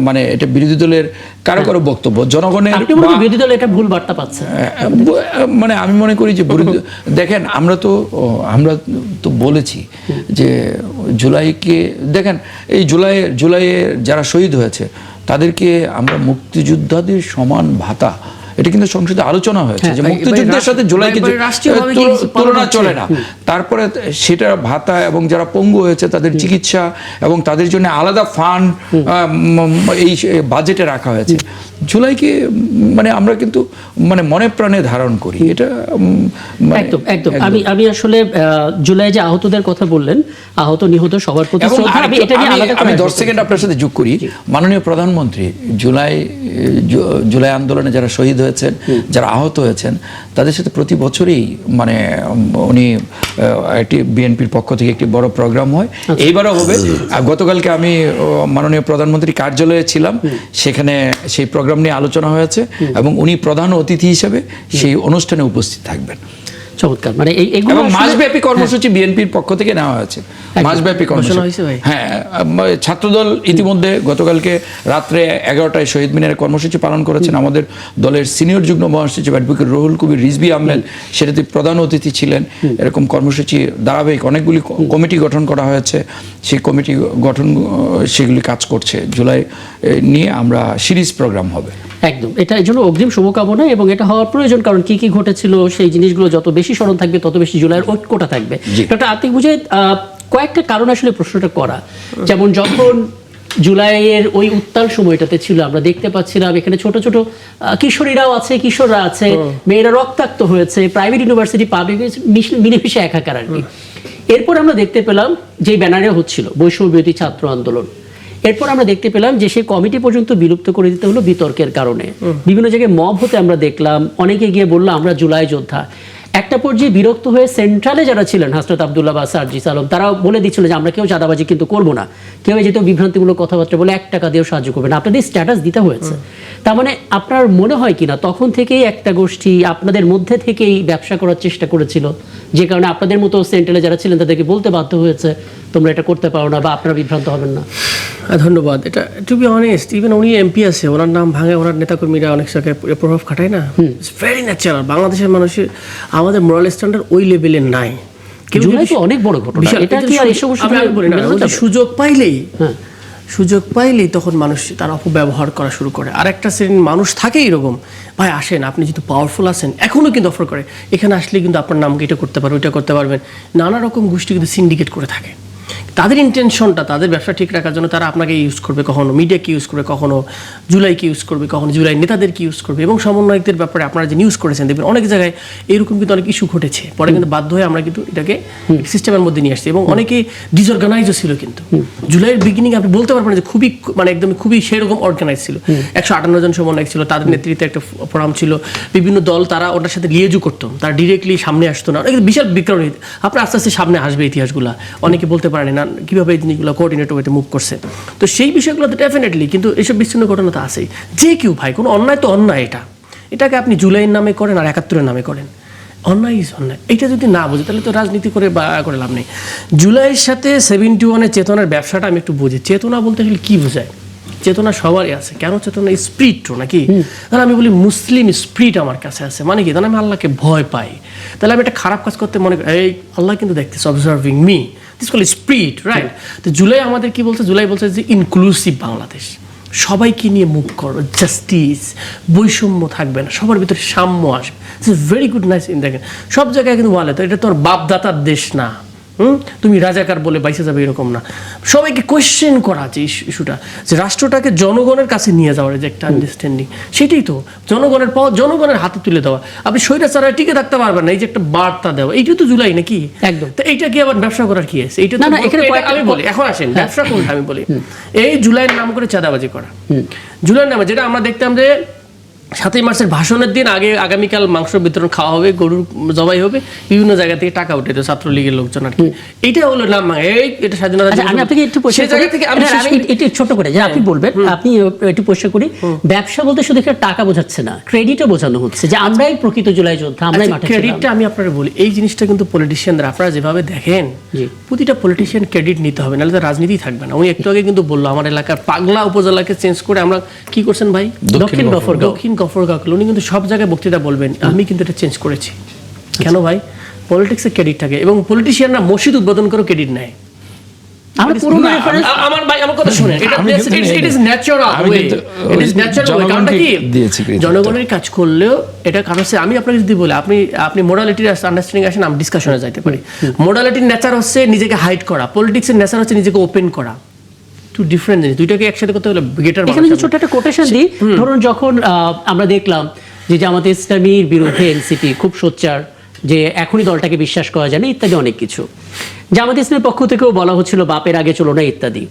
মানে এটা বিরোধী দলের কারো বক্তব্য, জনগণের বিরোধী দল এটা ভুল বার্তা পাচ্ছে। মানে আমি মনে করি যে দেখেন, আমরা তো বলেছি যে জুলাইকে দেখেন, এই জুলাইয়ে যারা শহীদ হয়েছে তাদেরকে আমরা মুক্তিযোদ্ধাদের সমান ভাতা এটা কিন্তু সংসদে আলোচনা হয়েছে যে ভাই, মুক্তিযুদ্ধের সাথে জুলাইকে ভাই, রাষ্ট্রীয়ভাবে কি কিছু তুলনা পালন চলে না। তারপরে সেটা ভাতা এবং যারা পঙ্গু হয়েছে তাদের চিকিৎসা এবং তাদের জন্য আলাদা ফান্ড এই বাজেটে রাখা হয়েছে। জুলাইকে মানে আমরা কিন্তু মানে মনে প্রাণে ধারণ করি, এটা মানে একদম একদম। আমি আসলে জুলাই যে আহতদের কথা বললেন, আহত নিহত সবার প্রতি এবং শ্রদ্ধা। আমি এটা নিয়ে আলাদা করে আমি 10 সেকেন্ড আপনার সাথে যোগ করি। মাননীয় প্রধানমন্ত্রী জুলাই আন্দোলনে যারা শহীদ হয়েছেন, যারা আহত হয়েছেন, তাদের সাথে প্রতি বছরই মানে উনি একটি বিএনপির পক্ষ থেকে একটি বড় প্রোগ্রাম হয়, এইবারও হবে। গতকালকে আমি মাননীয় প্রধানমন্ত্রী কার্যালয়ে ছিলাম, সেখানে সেই প্রোগ্রাম নিয়ে আলোচনা হয়েছে এবং উনি প্রধান অতিথি হিসেবে সেই অনুষ্ঠানে উপস্থিত থাকবেন। চমৎকার। মানে এইগুলো এবং আসলে- মাসব্যাপী কর্মসূচি বিএনপির পক্ষ থেকে নেওয়া হয়েছে, মাসব্যাপী ঘোষণা কর্মসূচি। হয়েছে ভাই? হ্যাঁ, ছাত্রদল ইতিমধ্যে গতকালকে রাত্রে 11টায় শহীদ মিনারে কর্মসূচি পালন করেছেন। আমাদের দলের সিনিয়র যুগ্ম মহাসচিব অ্যাডভোকেট রুহুল কবির রিজভী আহমেদ সেটাতে প্রধান অতিথি ছিলেন। এরকম কর্মসূচি ধারাবাহিক অনেকগুলি কমিটি গঠন করা হয়েছে, সেই কমিটি গঠন সেগুলি কাজ করছে। জুলাই নিয়ে আমরা সিরিজ প্রোগ্রাম হবে। একদম, এটা এই জন্য অগ্রিম শুভকামনা, এবং এটা হওয়ার প্রয়োজন, কারণ কি কি ঘটেছিল সেই জিনিসগুলো যত বেশি স্মরণ থাকবে তত বেশি জুলাইয়ের ঐক্যটা থাকবে। ডক্টর আতিক মুজাহিদ, কয়েকটা কারণ আসলে প্রশ্নটা করা, যেমন যখন জুলাইয়ের ওই উত্তাল সময়টাতে ছিল, আমরা দেখতে পাচ্ছিলাম এখানে ছোট ছোট কিশোরীরাও আছে, কিশোররা আছে, মেয়েরা রক্তাক্ত হয়েছে, প্রাইভেট ইউনিভার্সিটি পাবলিক মিলেমিশে একাকার আর কি। এরপর আমরা দেখতে পেলাম যে ব্যানারে হচ্ছিল বৈষম্য বিরোধী ছাত্র আন্দোলন, এরপর আমরা দেখতে পেলাম যে সেই কমিটি পর্যন্ত বিলুপ্ত করে দিতে হলো বিতর্কের কারণে। বিভিন্ন জায়গায় মব হতে আমরা দেখলাম, অনেকে গিয়ে বললো আমরা জুলাই যোদ্ধা। একটা পর্যায়ে বিরক্ত হয়ে সেন্ট্রালে যারা ছিলেন, হযরত আব্দুল্লাহ বা সার্জিস আলম, তারাও বলে দিচ্ছিল যে আমরা কেউ চাঁদাবাজি কিন্তু করবো না, কেউ যেহেতু বিভ্রান্তিমূলক কথাবার্তা বলে 1 টাকা দিয়েও সাহায্য করবে না, আপনাদের স্ট্যাটাস দিতে হয়েছে। তার মানে আপনার মনে হয় কিনা তখন থেকেই একটা গোষ্ঠী আপনাদের মধ্যে থেকেই ব্যবসা করার চেষ্টা করেছিল, যে কারণে আপনাদের মতো সেন্ট্রালে যারা ছিলেন তাদেরকে বলতে বাধ্য হয়েছে তোমরা এটা করতে পারো না বা আপনারা বিভ্রান্ত হবেন না? ধন্যবাদ। এটা টু বি অনেস্ট, ইভেন উনি এমপি আছে, ওনার নাম ভাঙে, ওনার নেতাকর্মীরা অনেক জায়গায় প্রভাব খাটায় না, ইটস ভেরি ন্যাচারাল। বাংলাদেশের মানুষের আমাদের মোরাল স্ট্যান্ডার্ড ওই লেভেলে নাই। জুলাই তো অনেক বড় ঘটনা, বিশাল, এটা কি আর এসব আমি বলি না, ওদের সুযোগ পাইলেই হ্যাঁ সুযোগ পাইলেই তখন মানুষ তার অপব্যবহার করা শুরু করে। আর একটা শ্রেণীর মানুষ থাকে এরকম, ভাই আসেন, আপনি যেহেতু পাওয়ারফুল আছেন, এখনও কিন্তু অফার করে, এখানে আসলে কিন্তু আপনার নামকে এটা করতে পারবেন, ওইটা করতে পারবেন। নানা রকম গোষ্ঠী কিন্তু সিন্ডিকেট করে থাকে। তাদের ইন্টেনশনটা, তাদের ব্যবসা ঠিক রাখার জন্য তারা আপনাকে ইউজ করবে, কখনো মিডিয়াকে ইউজ করবে, কখনো জুলাইকে ইউজ করবে, কখনো জুলাই নেতাদেরকে ইউজ করবে। এবং সমন্বয়কদের ব্যাপারে আপনারা যে নিউজ করেছেন দেখবেন অনেক জায়গায় এরকম কিন্তু অনেক ইস্যু ঘটেছে। পরে কিন্তু বাধ্য হয়ে আমরা কিন্তু এটাকে সিস্টেমের মধ্যে নিয়ে আসছি, এবং অনেকে ডিসঅর্গানাইজও ছিল। কিন্তু জুলাইয়ের বিগিনিং আপনি বলতে পারবেন যে খুবই মানে একদম খুবই সেরকম অর্গানাইজ ছিল। 158 জন সমন্বয়ক ছিল, তাদের নেতৃত্বে একটা ফোরাম ছিল, বিভিন্ন দল তারা ওটার সাথে লিয়েজু করতো, তারা ডিরেক্টলি সামনে আসতো না। অনেক বিশাল বিক্রম, আপনার আস্তে আস্তে সামনে আসবে ইতিহাসগুলো, অনেকে বলতে পারেন না কীভাবে এই জিনিসগুলো কোঅর্ডিনেটর ওয়েতে মুভ করছে। তো সেই বিষয়গুলো তো ডেফিনেটলি, কিন্তু এইসব বিচ্ছিন্ন ঘটনা তো আছেই। যে কেউ ভাই, কোনো অন্যায় তো অন্যায়, এটাকে আপনি জুলাইয়ের নামে করেন আর 71-এর নামে করেন, অন্যায় ইজ অন্যায়। এটা যদি না বুঝে তাহলে তো রাজনীতি করে করে লাভ নেই। জুলাইয়ের সাথে 71-এর চেতনার ব্যবসাটা আমি একটু বুঝি। চেতনা বলতে গেলে কী বোঝায়? চেতনা সবারই আছে, কেন চেতনা? স্পিরিট নাকি? তাহলে আমি বলি মুসলিম স্পিরিট আমার কাছে আছে, মানে কি? তাহলে আমি আল্লাহকে ভয় পাই। তাহলে আমি একটা খারাপ কাজ করতে মনে করি, এই আল্লাহ কিন্তু দেখতেছে, observing me, this call spirit, right? তো জুলাই আমাদের কি বলছে? জুলাই বলছে যে ইনক্লুসিভ বাংলাদেশ, সবাইকে নিয়ে মুভ করো, জাস্টিস, বৈষম্য থাকবে না, সবার ভিতরে সাম্য আসবে। Very good, nice. দেখেন সব জায়গায় কিন্তু বলে তো এটা তোর বাপদাতার দেশ না, তুমি রাজাকার বলে বাইসে যাবে এরকম না। সবাইকে কোয়েশ্চেন করা যে ইস্যুটা, যে রাষ্ট্রটাকে জনগণের কাছে নিয়ে যাওয়ার যে একটা আন্ডারস্ট্যান্ডিং, সেটাই তো জনগণের পাওয়া, জনগণের হাতে তুলে দেওয়া। আপনি স্বৈরাচারে টিকে থাকতে পারবেন না, এই যে একটা বার্তা দেওয়া, এইটাই তো জুলাই নাকি? একদম। তো এইটা কি আবার ব্যবসা করার কি আছে? এইটা না, না, এখানে আমি বলি, এখন আসেন ব্যবসা কোনটা আমি বলি, এই জুলাইয়ের নাম করে চাঁদাবাজি করা। জুলাইয়ের নামে যেটা আমরা দেখতাম যে 7ই মার্চের ভাষণের দিন আগামীকাল মাংস বিতরণ খাওয়া হবে, গরুর জবাই হবে, বিভিন্ন জায়গা থেকে টাকা উঠে তো ছাত্রলীগের লোকজন আর কি। এইটা হলো নাম, এটা স্বাধীনতা। আমি আপনাকে একটু পরিষ্কার করি, একটু ছোট করে যে আপনি বলবেন, আপনি একটু পরিষ্কার করি। ব্যবসা বলতে শুধু এখানে টাকা বোঝাচ্ছে না, ক্রেডিটও বোঝানো হচ্ছে যে আমরাই প্রকৃত জুলাই যোদ্ধা, আমরাই মাঠে ছিলাম। ক্রেডিটটা আমি আপনারা বলি, এই জিনিসটা কিন্তু পলিটিশিয়ানরা আপনারা যেভাবে দেখেন, প্রতিটা পলিটিশিয়ান ক্রেডিট নিতে হবে, নাহলে তো রাজনীতি থাকবে না। উনি একটু আগে কিন্তু বললো আমার এলাকার পাগলা উপজেলাকে চেঞ্জ করে আমরা কি করছেন ভাই, দক্ষিণ গফরগাঁও। উনি কিন্তু সব জায়গায় বক্তৃতা বলবেন আমি কিন্তু এটা চেঞ্জ করেছি। কেন ভাই? পলিটিক্সে ক্রেডিট থাকে, এবং পলিটিশিয়ানরা মসজিদ উদ্বোধন করে ক্রেডিট নেয়। আমরা পুরনো না, reference- আমার ভাই আমার কথা শুনেন, এটা আমি কিন্তু it is natural আমি way, কিন্তু it is natural way, কারণটা কি দিয়েছি কৃতিত্ব। জনগণের কাজ করলেও এটা কারণ হচ্ছে, আমি আপনাকে যদি বলি আপনি মোডালিটির আন্ডারস্ট্যান্ডিং আসেন, আমি ডিসকাশনে যাইতে পারি। মোডালিটির নেচার হচ্ছে নিজেকে হাইড করা, পলিটিক্সের নেচার হচ্ছে নিজেকে ওপেন করা, টু ডিফারেন্ট জিনিস, দুইটাকে একসাথে করতে হলে গেটার এখানে যে ছোট একটা কোটেশন দিই, ধরুন যখন আমরা দেখলাম যে জামাতে ইসলামীর বিরুদ্ধে এনসিপি খুব সোচ্চার, যে এখনই দলটাকে বিশ্বাস করা যায় না ইত্যাদি অনেক কিছু, জামাতে ইসলামের পক্ষ থেকেও বলা হচ্ছিল বাপের আগে চলো না ইত্যাদি।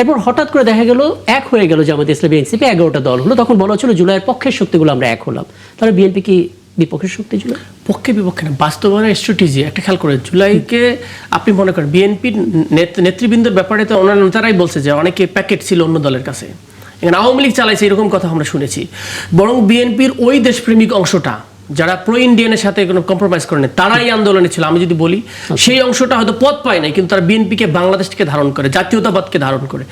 এরপর হঠাৎ করে দেখা গেল এক হয়ে গেল জামাতে ইসলামী এনসিপি, 11টা দল হলো, তখন বলা হচ্ছিল জুলাইয়ের পক্ষের শক্তিগুলো আমরা এক হলাম, তাহলে বিএনপি কি বিপক্ষের শক্তি ছিল? পক্ষে বিপক্ষে না, বাস্তবায়নের স্ট্র্যাটেজি একটা খেয়াল করে। জুলাইকে আপনি মনে করেন বিএনপির নেতৃবৃন্দের ব্যাপারে তো অন্যান্য নেতারাই বলছে যে অনেকে প্যাকেট ছিল অন্য দলের কাছে, এখানে আওয়ামী লীগ চালাইছে এরকম কথা আমরা শুনেছি। বরং বিএনপির ওই দেশপ্রেমিক অংশটা যারা প্রো ইন্ডিয়ানের সাথে কোনো কম্প্রোমাইজ করে না, তারাই আন্দোলনে ছিল। আমি যদি বলি সেই অংশটা হয়তো পথ পায় নাই, কিন্তু তারা বিএনপিকে বাংলাদেশকে ধারণ করে, জাতীয়তাবাদকে ধারণ করে।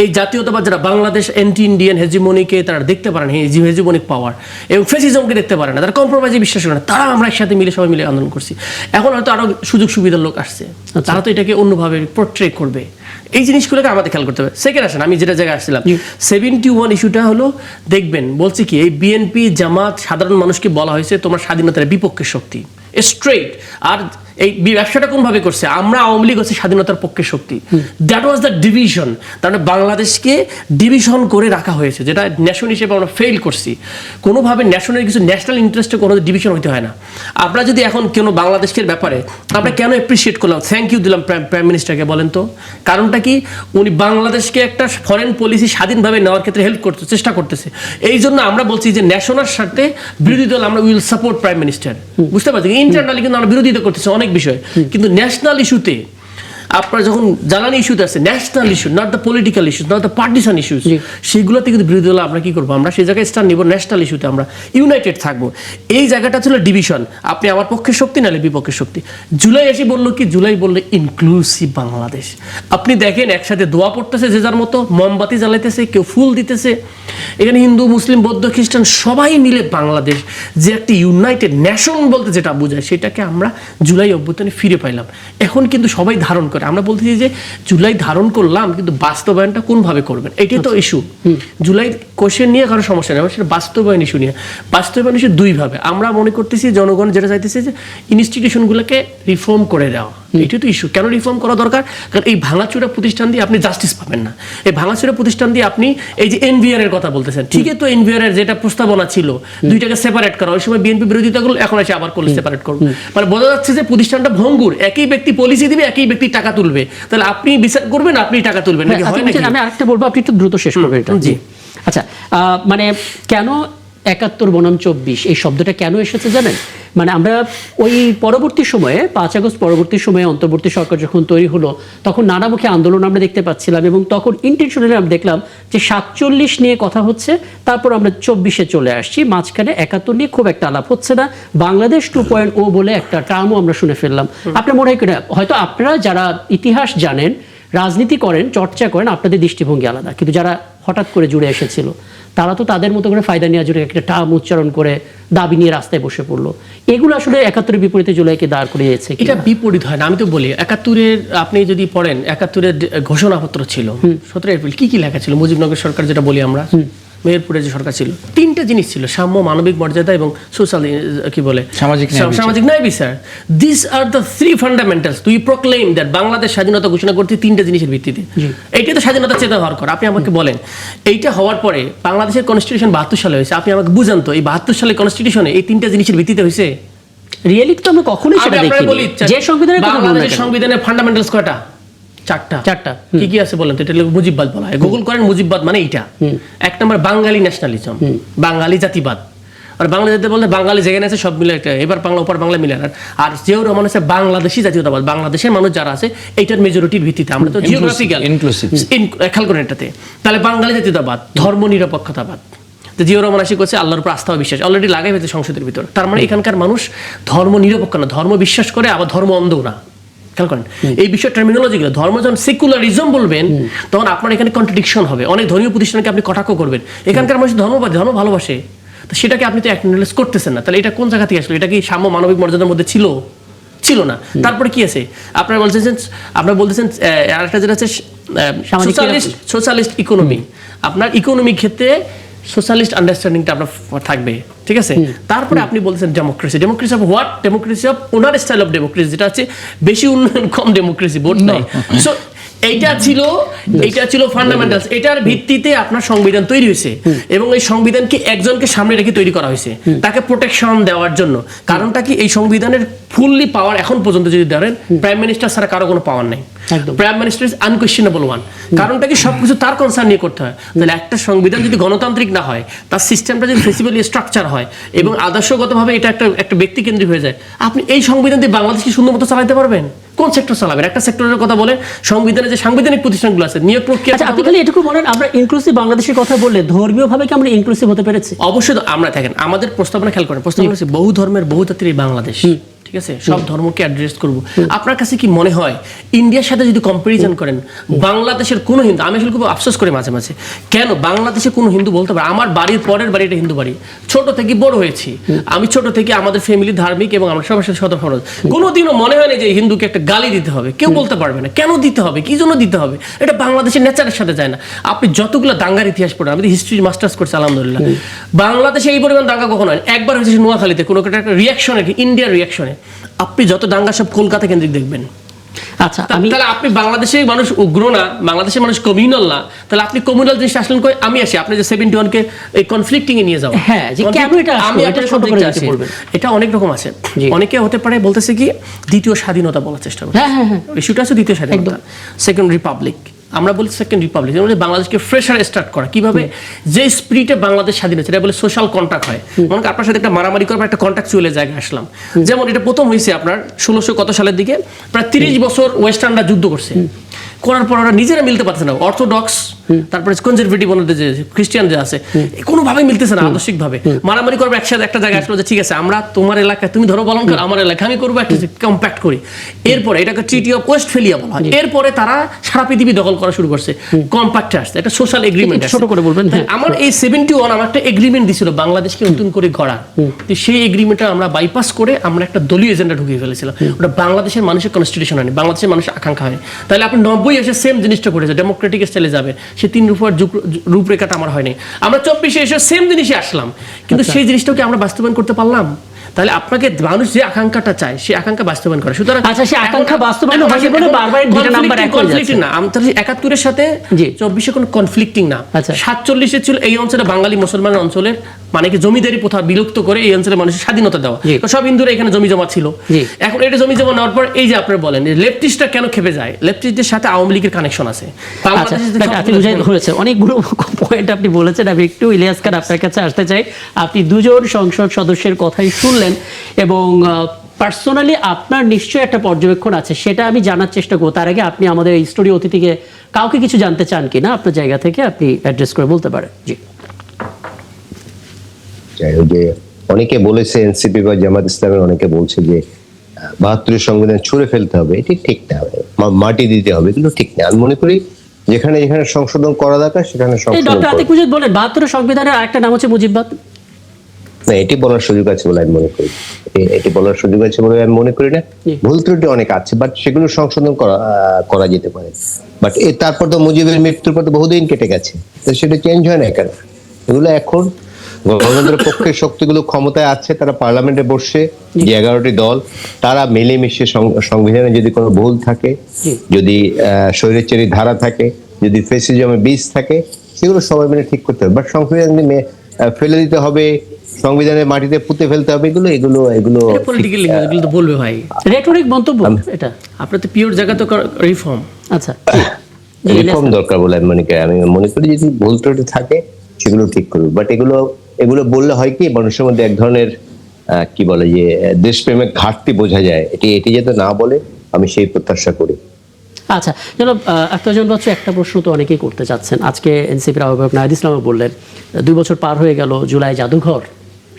এই জাতীয়তাবাদ যারা বাংলাদেশ অ্যান্টি ইন্ডিয়ান হেজিমনিকে তারা দেখতে পারে না, হেজিমনিক পাওয়ার এবং ফেসিজমকে দেখতে পারে না, তারা কম্প্রোমাইজে বিশ্বাস করে না, তারা আমরা একসাথে মিলে সবাই মিলে আন্দোলন করছি। এখন হয়তো আরো সুযোগ সুবিধার লোক আসছে, তারা তো এটাকে অন্যভাবে পোর্ট্রে করবে। এই জিনিসগুলোকে আমাদের খেয়াল করতে হবে। সেকেন্ড আসেন, আমি যেটা জায়গায় আসছিলাম 71 ইস্যুটা হলো, দেখবেন বলছে কি এই বিএনপি জামাত সাধারণ মানুষকে বলা হয়েছে তোমরা স্বাধীনতার বিপক্ষের শক্তি, স্ট্রেট। আর এই ব্যবসাটা কোনভাবে করছে, আমরা আওয়ামী লীগ হচ্ছে স্বাধীনতার পক্ষের শক্তি। That was the division. তার মানে বাংলাদেশকে ডিভিশন করে রাখা হয়েছে, যেটা ন্যাশন হিসেবে আমরা ফেল করছি। কোনোভাবে ন্যাশনের কিছু ন্যাশনাল ইন্টারেস্টে কোনো ডিভিশন হতে হয় না। আমরা যদি এখন কোনো বাংলাদেশের ব্যাপারে আমরা কেন অ্যাপ্রিসিয়েট করলাম, থ্যাংক ইউ দিলাম প্রাইম মিনিস্টারকে, বলেন তো কারণটা কি? উনি বাংলাদেশকে একটা ফরেন পলিসি স্বাধীনভাবে নেওয়ার ক্ষেত্রে হেল্প করতে চেষ্টা করতেছে। এই জন্য আমরা বলছি যে ন্যাশনাল স্বার্থে বিরোধী দল আমরা উইল সাপোর্ট প্রাইম মিনিস্টার, বুঝতে পারছি? ইন্টারনালি কিন্তু আমরা বিরোধিতা করতেছি অনেক বিষয়, কিন্তু ন্যাশনাল ইস্যুতে আপনার যখন জ্বালানি ইস্যুতে আছে, national issue, not the political issues, not the partisan issues, সেগুলোতে কিন্তু বিরোধী দল আমরা কি করবো, আমরা সেই জায়গায় স্ট্যান্ড নিব, ন্যাশনাল ইস্যুতে আমরা ইউনাইটেড থাকবো। এই জায়গাটা ছিল ডিভিশন, আপনি আমার পক্ষের শক্তি নাহলে বিপক্ষের শক্তি। জুলাই এসে বললো কি, জুলাই বললো ইনক্লুসিভ বাংলাদেশ। আপনি দেখেন একসাথে দোয়া পড়তেছে, যে যার মতো মোমবাতি জ্বালাইতেছে, কেউ ফুল দিতেছে, এখানে হিন্দু মুসলিম বৌদ্ধ খ্রিস্টান সবাই মিলে বাংলাদেশ যে একটি ইউনাইটেড নেশন বলতে যেটা বোঝায়, সেটাকে আমরা জুলাই অভ্যুত্থানে ফিরে পাইলাম। এখন কিন্তু সবাই ধারণ করে, আমরা বলতেছি যে জুলাই ধারণ করলাম, কিন্তু বাস্তবায়নটা কোনভাবে করবেন, এটাই তো ইস্যু। জুলাই কোশ্চেন নিয়ে কারো সমস্যা নেই, সেটা বাস্তবায়ন ইস্যু নিয়ে। বাস্তবায়ন ইস্যু দুইভাবে, আমরা মনে করতেছি জনগণ যেটা চাইতেছে যে ইনস্টিটিউশনগুলোকে রিফর্ম করে দেওয়া, এটাই তো ইস্যু। কেন রিফর্ম করা দরকার? কারণ এই ভাঙাচোরা প্রতিষ্ঠান দিয়ে আপনি জাস্টিস পাবেন না। এই ভাঙাচোরা প্রতিষ্ঠান দিয়ে আপনি এই যে এনভিআর এর কথা বলতেছেন, ঠিকই তো এনভিআর এর যেটা প্রস্তাবনা ছিল দুইটাকে সেপারেট করা, ওই সময় বিএনপি বিরোধিতা করলো, এখন এসে আবার করলে সেপারেট করবো, মানে বোঝা যাচ্ছে যে প্রতিষ্ঠানটা ভঙ্গুর। একই ব্যক্তি পলিসি দিবে, একই ব্যক্তি টাকা তুলবে, তাহলে আপনি বিচার করবেন, আপনি টাকা তুলবেন নাকি? হয় নাকি? আমি আরেকটা বলবো, আপনি একটু দ্রুত শেষ করবেন এটা। জি আচ্ছা, মানে কেন 71 বনাম 24 এই শব্দটা কেন এসেছে জানেন? মানে আমরা ওই পরবর্তী সময়ে 5 আগস্ট পরবর্তী সময়ে অন্তর্বর্তী সরকার যখন তৈরি হলো, তখন নানামুখী আন্দোলন আমরা দেখতে পাচ্ছিলাম, এবং তখন ইন্টেনশনালি আমরা দেখলাম যে 47 নিয়ে কথা হচ্ছে, তারপর আমরা 24-এ চলে আসছি, মাঝখানে 71 নিয়ে খুব একটা আলাপ হচ্ছে না। বাংলাদেশ 2.0 বলে একটা টার্মও আমরা শুনে ফেললাম। আপনার মনে হয় কিনা, হয়তো আপনারা যারা ইতিহাস জানেন, রাজনীতি করেন, চর্চা করেন, আপনাদের দৃষ্টিভঙ্গি আলাদা, কিন্তু যারা হঠাৎ করে জুড়ে এসেছিল তারা তো তাদের মতো করে ফায়দা নেওয়া জুড়ে একটা টার্ম উচ্চারণ করে দাবি নিয়ে রাস্তায় বসে পড়লো। এগুলো আসলে 71-এর বিপরীতে জুলাইকে দাঁড় করিয়েছে। এটা বিপরীত হয় না, আমি তো বলি 71-এর আপনি যদি পড়েন, 71-এর ঘোষণাপত্র ছিল 17 এপ্রিল, কি কি লেখা ছিল? মুজিবনগর সরকার যেটা বলি আমরা, মেহেরপুরের যে সরকার ছিল, 3টা জিনিস ছিল: সাম্য, মানবিক মর্যাদা এবং সোশ্যাল কি বলে সামাজিক ন্যায় বিচার। This are the 3 fundamentals to proclaim that Bangladesh স্বাধীনতা ঘোষণা করতে 3টা জিনিসের ভিত্তিতে। এইটাই তো স্বাধীনতা চেতনা হওয়ার কর। আপনি আমাকে বলেন, এইটা হওয়ার পরে বাংলাদেশের কনস্টিটিউশন 72 সালে হয়েছে, আপনি আমাকে বুঝান তো এই 72 সালে কনস্টিটিউশনে এই 3টা জিনিসের ভিত্তিতে হয়েছে? রিয়েলিটি তো আমরা কখনোই সেটা দেখিনি। যে সংবিধানের কথা বলছেন, বাংলাদেশের সংবিধানের ফান্ডামেন্টালস কয়টা? 4টা। কি কি আছে বলেন তো? এটা মুজিববাদ বলা হয়। গুগল করেন, মুজিববাদ মানে এইটা। 1 নম্বর বাঙালি ন্যাশনালিজম, বাঙালি জাতিবাদ। আর বাংলা জাতি বলতে বাঙালি যেখানে আছে সব মিলে একটা, এবার বাংলা ওপর বাংলা মিলে। আর জিয়াউর রহমান আছে বাংলাদেশি জাতীয়তাবাদ, বাংলাদেশের মানুষ যারা আছে এইটার মেজরিটির ভিত্তিতে। আমরা তো জিওগ্রাফিক্যাল খেয়াল করেন এটাতে। তাহলে বাঙালি জাতীয়তাবাদ, ধর্ম নিরপেক্ষতাবাদ। জিয়াউর রহমান আসি করছে আল্লাহর উপর আস্থা ও বিশ্বাস, অলরেডি লাগাই হয়েছে সংসদের ভিতর। তার মানে এখানকার মানুষ ধর্ম নিরপেক্ষ না, ধর্ম বিশ্বাস করে, আবার ধর্ম অন্ধও না। খেয়াল করেন এই বিষয় টার্মিনোলজিগুলো। ধর্ম যখন সেকুলারিজম বলবেন, তখন আপনার এখানে কন্ট্রাডিকশন হবে। অনেক ধর্মীয় প্রতিষ্ঠানকে আপনি কটাক্ষ করবেন। এখানকার মানুষ ধর্মবাদী, ধর্ম ভালোবাসে, তো সেটাকে আপনি তো অ্যাকনোলেজ করতেছেন না। তাহলে এটা কোন জায়গা থেকে আসলো? এটা কি সাম্য মানবিক মর্যাদার মধ্যে ছিল? ছিল না। তারপরে কি আছে আপনারা বলতেছেন আরেকটা যেটা আছে সোশ্যালিস্ট ইকোনমি, আপনার ইকোনমিক ক্ষেত্রে সোশ্যালিস্ট আন্ডারস্ট্যান্ডিংটা আপনার থাকবে, ঠিক আছে। তারপরে আপনি বলছেন democracy of what? Democracy of owner style of democracy, যেটা আছে বেশি উন্নয়ন কম ডেমোক্রেসি, ভোট নাই। সো এইটা ছিল ফান্ডামেন্টালস, এটার ভিত্তিতে আপনার সংবিধান তৈরি হয়েছে এবং এই সংবিধানকে একজনকে সামনে রেখে তৈরি করা হয়েছে তাকে প্রোটেকশন দেওয়ার জন্য। কারণটা কি, এই সংবিধানের ফুললি পাওয়ার এখন পর্যন্ত যদি ধরেন প্রাইম মিনিস্টার ছাড়া কারো কোনো পাওয়ার নেই। Prime minister is unquestionable one. কারণটা কি, সবকিছু তার কনসার্ন নিয়ে করতে হয়। তাহলে একটা সংবিধান যদি গণতান্ত্রিক না হয়, তার সিস্টেমটা যদি ফ্লেক্সিবলি স্ট্রাকচার হয় এবং আদর্শগতভাবে এটা একটা ব্যক্তি কেন্দ্রিক হয়ে যায়, আপনি এই সংবিধান দিয়ে বাংলাদেশ কি সুন্দর মতো চালাতে পারবেন? কোন সেক্টর চালাবেন? একটা সেক্টরের কথা বলে সংবিধানে যে সাংবিধানিক প্রতিষ্ঠানগুলো আছে, নিয়োগ প্রক্রিয়া। আচ্ছা, আপনি খালি এটুকু বলেন, আমরা ইনক্লুসিভ বাংলাদেশের কথা বললে ধর্মীয়ভাবে কি আমরা ইনক্লুসিভ হতে পেরেছি? অবশ্যই। আমরা দেখেন আমাদের প্রস্তাবনা খেয়াল করেন, প্রস্তাবনা হচ্ছে বহু ধর্মের বহু জাতির এই বাংলাদেশ, ঠিক আছে, সব ধর্মকে অ্যাড্রেস করব। আপনার কাছে কি মনে হয় ইন্ডিয়ার সাথে যদি কম্পারিজন করেন, বাংলাদেশের কোনো হিন্দু, আমি আসলে খুব আফসোস করে মাঝে মাঝে, কেন বাংলাদেশে কোনো হিন্দু বলতে পারে আমার বাড়ির পরের বাড়ি এটা হিন্দু বাড়ি, ছোট থেকে বড় হয়েছি আমি, ছোট থেকে আমাদের ফ্যামিলি ধার্মিক এবং আমরা সবার সাথে সদর খরচ, কোনোদিনও মনে হয় না যে হিন্দুকে একটা গালি দিতে হবে, কেউ বলতে পারবে না। কেন দিতে হবে, কি জন্য দিতে হবে? এটা বাংলাদেশের নেচারের সাথে যায় না। আপনি যতগুলো দাঙ্গার ইতিহাস পড়েন, আমি হিস্ট্রি মাস্টার্স করছি আলহামদুলিল্লাহ, বাংলাদেশে এই পরিমাণ দাঙ্গা কখনো হয় একবার হয়েছে নোয়াখালীতে, কোনো একটা রিয়াকশনে, ইন্ডিয়ার রিয়াকশনে। আপনি যত দাঙ্গা সব কলকাতা কেন্দ্রিক দেখবেন। আচ্ছা, তাহলে আপনি বাংলাদেশের মানুষ উগ্র না, বাংলাদেশের মানুষ কমিউনাল না, তাহলে আপনি কমিউনাল জিনিসটা আসলেন কই? আমি আসি আপনি যে 71 কে এই কনফ্লিক্টিং এ নিয়ে যাওয়া। হ্যাঁ, যে কেন এটা আমি একটা সাবজেক্ট আছে, এটা অনেক রকম আছে। অনেকে হতে পারে বলতেছে কি দ্বিতীয় স্বাধীনতা বলার চেষ্টা করে। হ্যাঁ হ্যাঁ হ্যাঁ, ইস্যুটা আছে দ্বিতীয় স্বাধীনতা, সেকেন্ড রিপাবলিক। আমরা বলি সেকেন্ড রিপাবলিক, বাংলাদেশকে ফ্রেশার স্টার্ট করা, কিভাবে যে স্পিরিটে বাংলাদেশ স্বাধীন হয়েছে, এটা বলে সোশ্যাল কন্ট্যাক্ট হয়। মনে করেন আপনার সাথে একটা মারামারি করার একটা কন্ট্যাক্টচুয়াল জায়গায় আসলাম। যেমন এটা প্রথম হয়েছে আপনার 1600 কত সালের দিকে, প্রায় 30 বছর ওয়েস্টার্নরা যুদ্ধ করছে, করার পর ওরা নিজেরা মিলতে পারছে না। অর্থোডক্স, তারপরে কনজারভেটিভ যে খ্রিস্টান যে আছে, কোনোভাবেই মিলতেছে না আদর্শিক ভাবে। মারামারি করবে একসাথে একটা জায়গায় আসলো যে ঠিক আছে আমরা তোমার এলাকায় তুমি ধরো বলঙ্কার, আমার এলাকায় আমি করবো, একটা কম্প্যাক্ট করি। এরপরে এটাকে ট্রিটি অফ ওয়েস্টফেলিয়া বলা হয়। এরপরে তারা সারা পৃথিবী দখল করা শুরু করছে, কম্প্যাক্টে আসছে, একটা সোশ্যাল এগ্রিমেন্ট। ছোট করে বলবেন। আমার এই 71 আমার একটা এগ্রিমেন্ট দিছিল বাংলাদেশকে নতুন করে গড়া, সেই এগ্রিমেন্টটা আমরা বাইপাস করে আমরা একটা দলীয় এজেন্ডা ঢুকিয়ে ফেলেছিলাম। ওটা বাংলাদেশের মানুষের কনস্টিটিউশন হয়নি, বাংলাদেশের মানুষের আকাঙ্ক্ষা হয়নি। তাহলে আপনি 90 এসে সেম জিনিসটা করেছে, ডেমোক্রেটিক স্টাইলে যাবে, সে 3 রূপরেখাটা আমার হয়নি। আমরা 24 এসে সেম জিনিসে আসলাম, কিন্তু সেই জিনিসটাকে আমরা বাস্তবায়ন করতে পারলাম? তাহলে আপনাকে মানুষ যে আকাঙ্ক্ষাটা চায় সেই আকাঙ্ক্ষা বাস্তবায়ন করে। সুতরাং আচ্ছা, সেই আকাঙ্ক্ষা বাস্তবায়ন হয়নি বলে বারবার দুটো নাম্বার এক হয়ে যাচ্ছে না। আমাদের 71 এর সাথে 24 কোনো কনফ্লিক্টিং না। 47 এ ছিল এই অঞ্চলে বাঙালি মুসলমান অঞ্চলের মানে কি জমিদারি প্রথা বিলুপ্ত করে এই অঞ্চলের মানুষের স্বাধীনতা দেওয়া। সব হিন্দুরা এখানে জমি জমা ছিল। এখন এটা জমি জমা নেওয়ার পর এই যে আপনি বলেন লেফটিস্টরা কেন খেপে যায়, লেফটিস্টদের সাথে আওয়ামী লীগের কানেকশন আছে। অনেকগুলো পয়েন্ট আপনি বলেছেন। আমি একটু ইলিয়াস খান আপনার কাছে আসতে চাই। আপনি দুজন সংসদ সদস্যের কথাই শুনলেন এবং পার্সোনালি আপনার নিশ্চয়ই একটা পর্যবেক্ষণ আছে, সেটা আমি জানার চেষ্টা করব। তার আগে আপনি আমাদের এই স্টুডিও অতিথিকে কাউকে কিছু জানতে চান কিনা আপনার জায়গা থেকে আপনি অ্যাড্রেস করে বলতে পারেন। জি, যে অনেকে বলেছে এনসিপি বা জামাত ইসলামের অনেকে বলছে যে 72 সংবিধান ছুঁড়ে ফেলতে হবে, এটি ঠিক না, মাটি দিতে হবে, এগুলো ঠিক না। আমি মনে করি যেখানে যেখানে সংশোধন করা দরকার সেখানে সংশোধন। ডক্টর আতিক মুজাহিদ বলেন 72 সংবিধানের আরেকটা নাম হচ্ছে মুজিববাদ। না, এটি বলার সুযোগ আছে বলে আমি মনে করি, এটি বলার সুযোগ আছে বলে আমি মনে করি না। ভুল ত্রুটি অনেক আছে, বাট সেগুলো সংশোধন করা যেতে পারে। বাট তারপর তো মুজিবের মৃত্যুর পর তো বহুদিন কেটে গেছে, তো সেটা চেঞ্জ হয় না কেন? এগুলো এখন গণতন্ত্রের পক্ষের শক্তিগুলো ক্ষমতায় আছে, তারা পার্লামেন্টে বসে যে 11টি দল, তারা মিলেমিশে সংবিধানে যদি কোনো ভুল থাকে, যদি স্বৈরাচারী ধারা থাকে, যদি ফ্যাসিজমের বীজ থাকে, সেগুলো সবাই মিলে ঠিক করতে হবে। বাট সংবিধান ফেলে দিতে হবে, সংবিধানের মাটিতে পুঁতে ফেলতে হবে, এগুলো পলিটিক্যাল এগুলো তো বলবে ভাই, রেটরিক মন্তব্য। এটা আপনার তো পিওর জায়গা তো রিফর্ম। আচ্ছা, রিফর্ম দরকার বলে আমি মনে করি যদি ভুল ত্রুটি থাকে সেগুলো ঠিক করবে। বাট এগুলো বললে হয় কি, মানুষের মধ্যে এক ধরনের কি বলে যে দেশপ্রেমের ঘাটতি বোঝা যায়। এটি যাতে না বলে আমি সেই প্রত্যাশা করি। আচ্ছা, জনাব আখতারুজ্জামান বাচ্চু, একটা প্রশ্ন তো অনেকেই করতে চাচ্ছেন। আজকে এনসিপির আহ্বায়ক নাহিদ ইসলামও বললেন 2 বছর পার হয়ে গেল, জুলাই জাদুঘর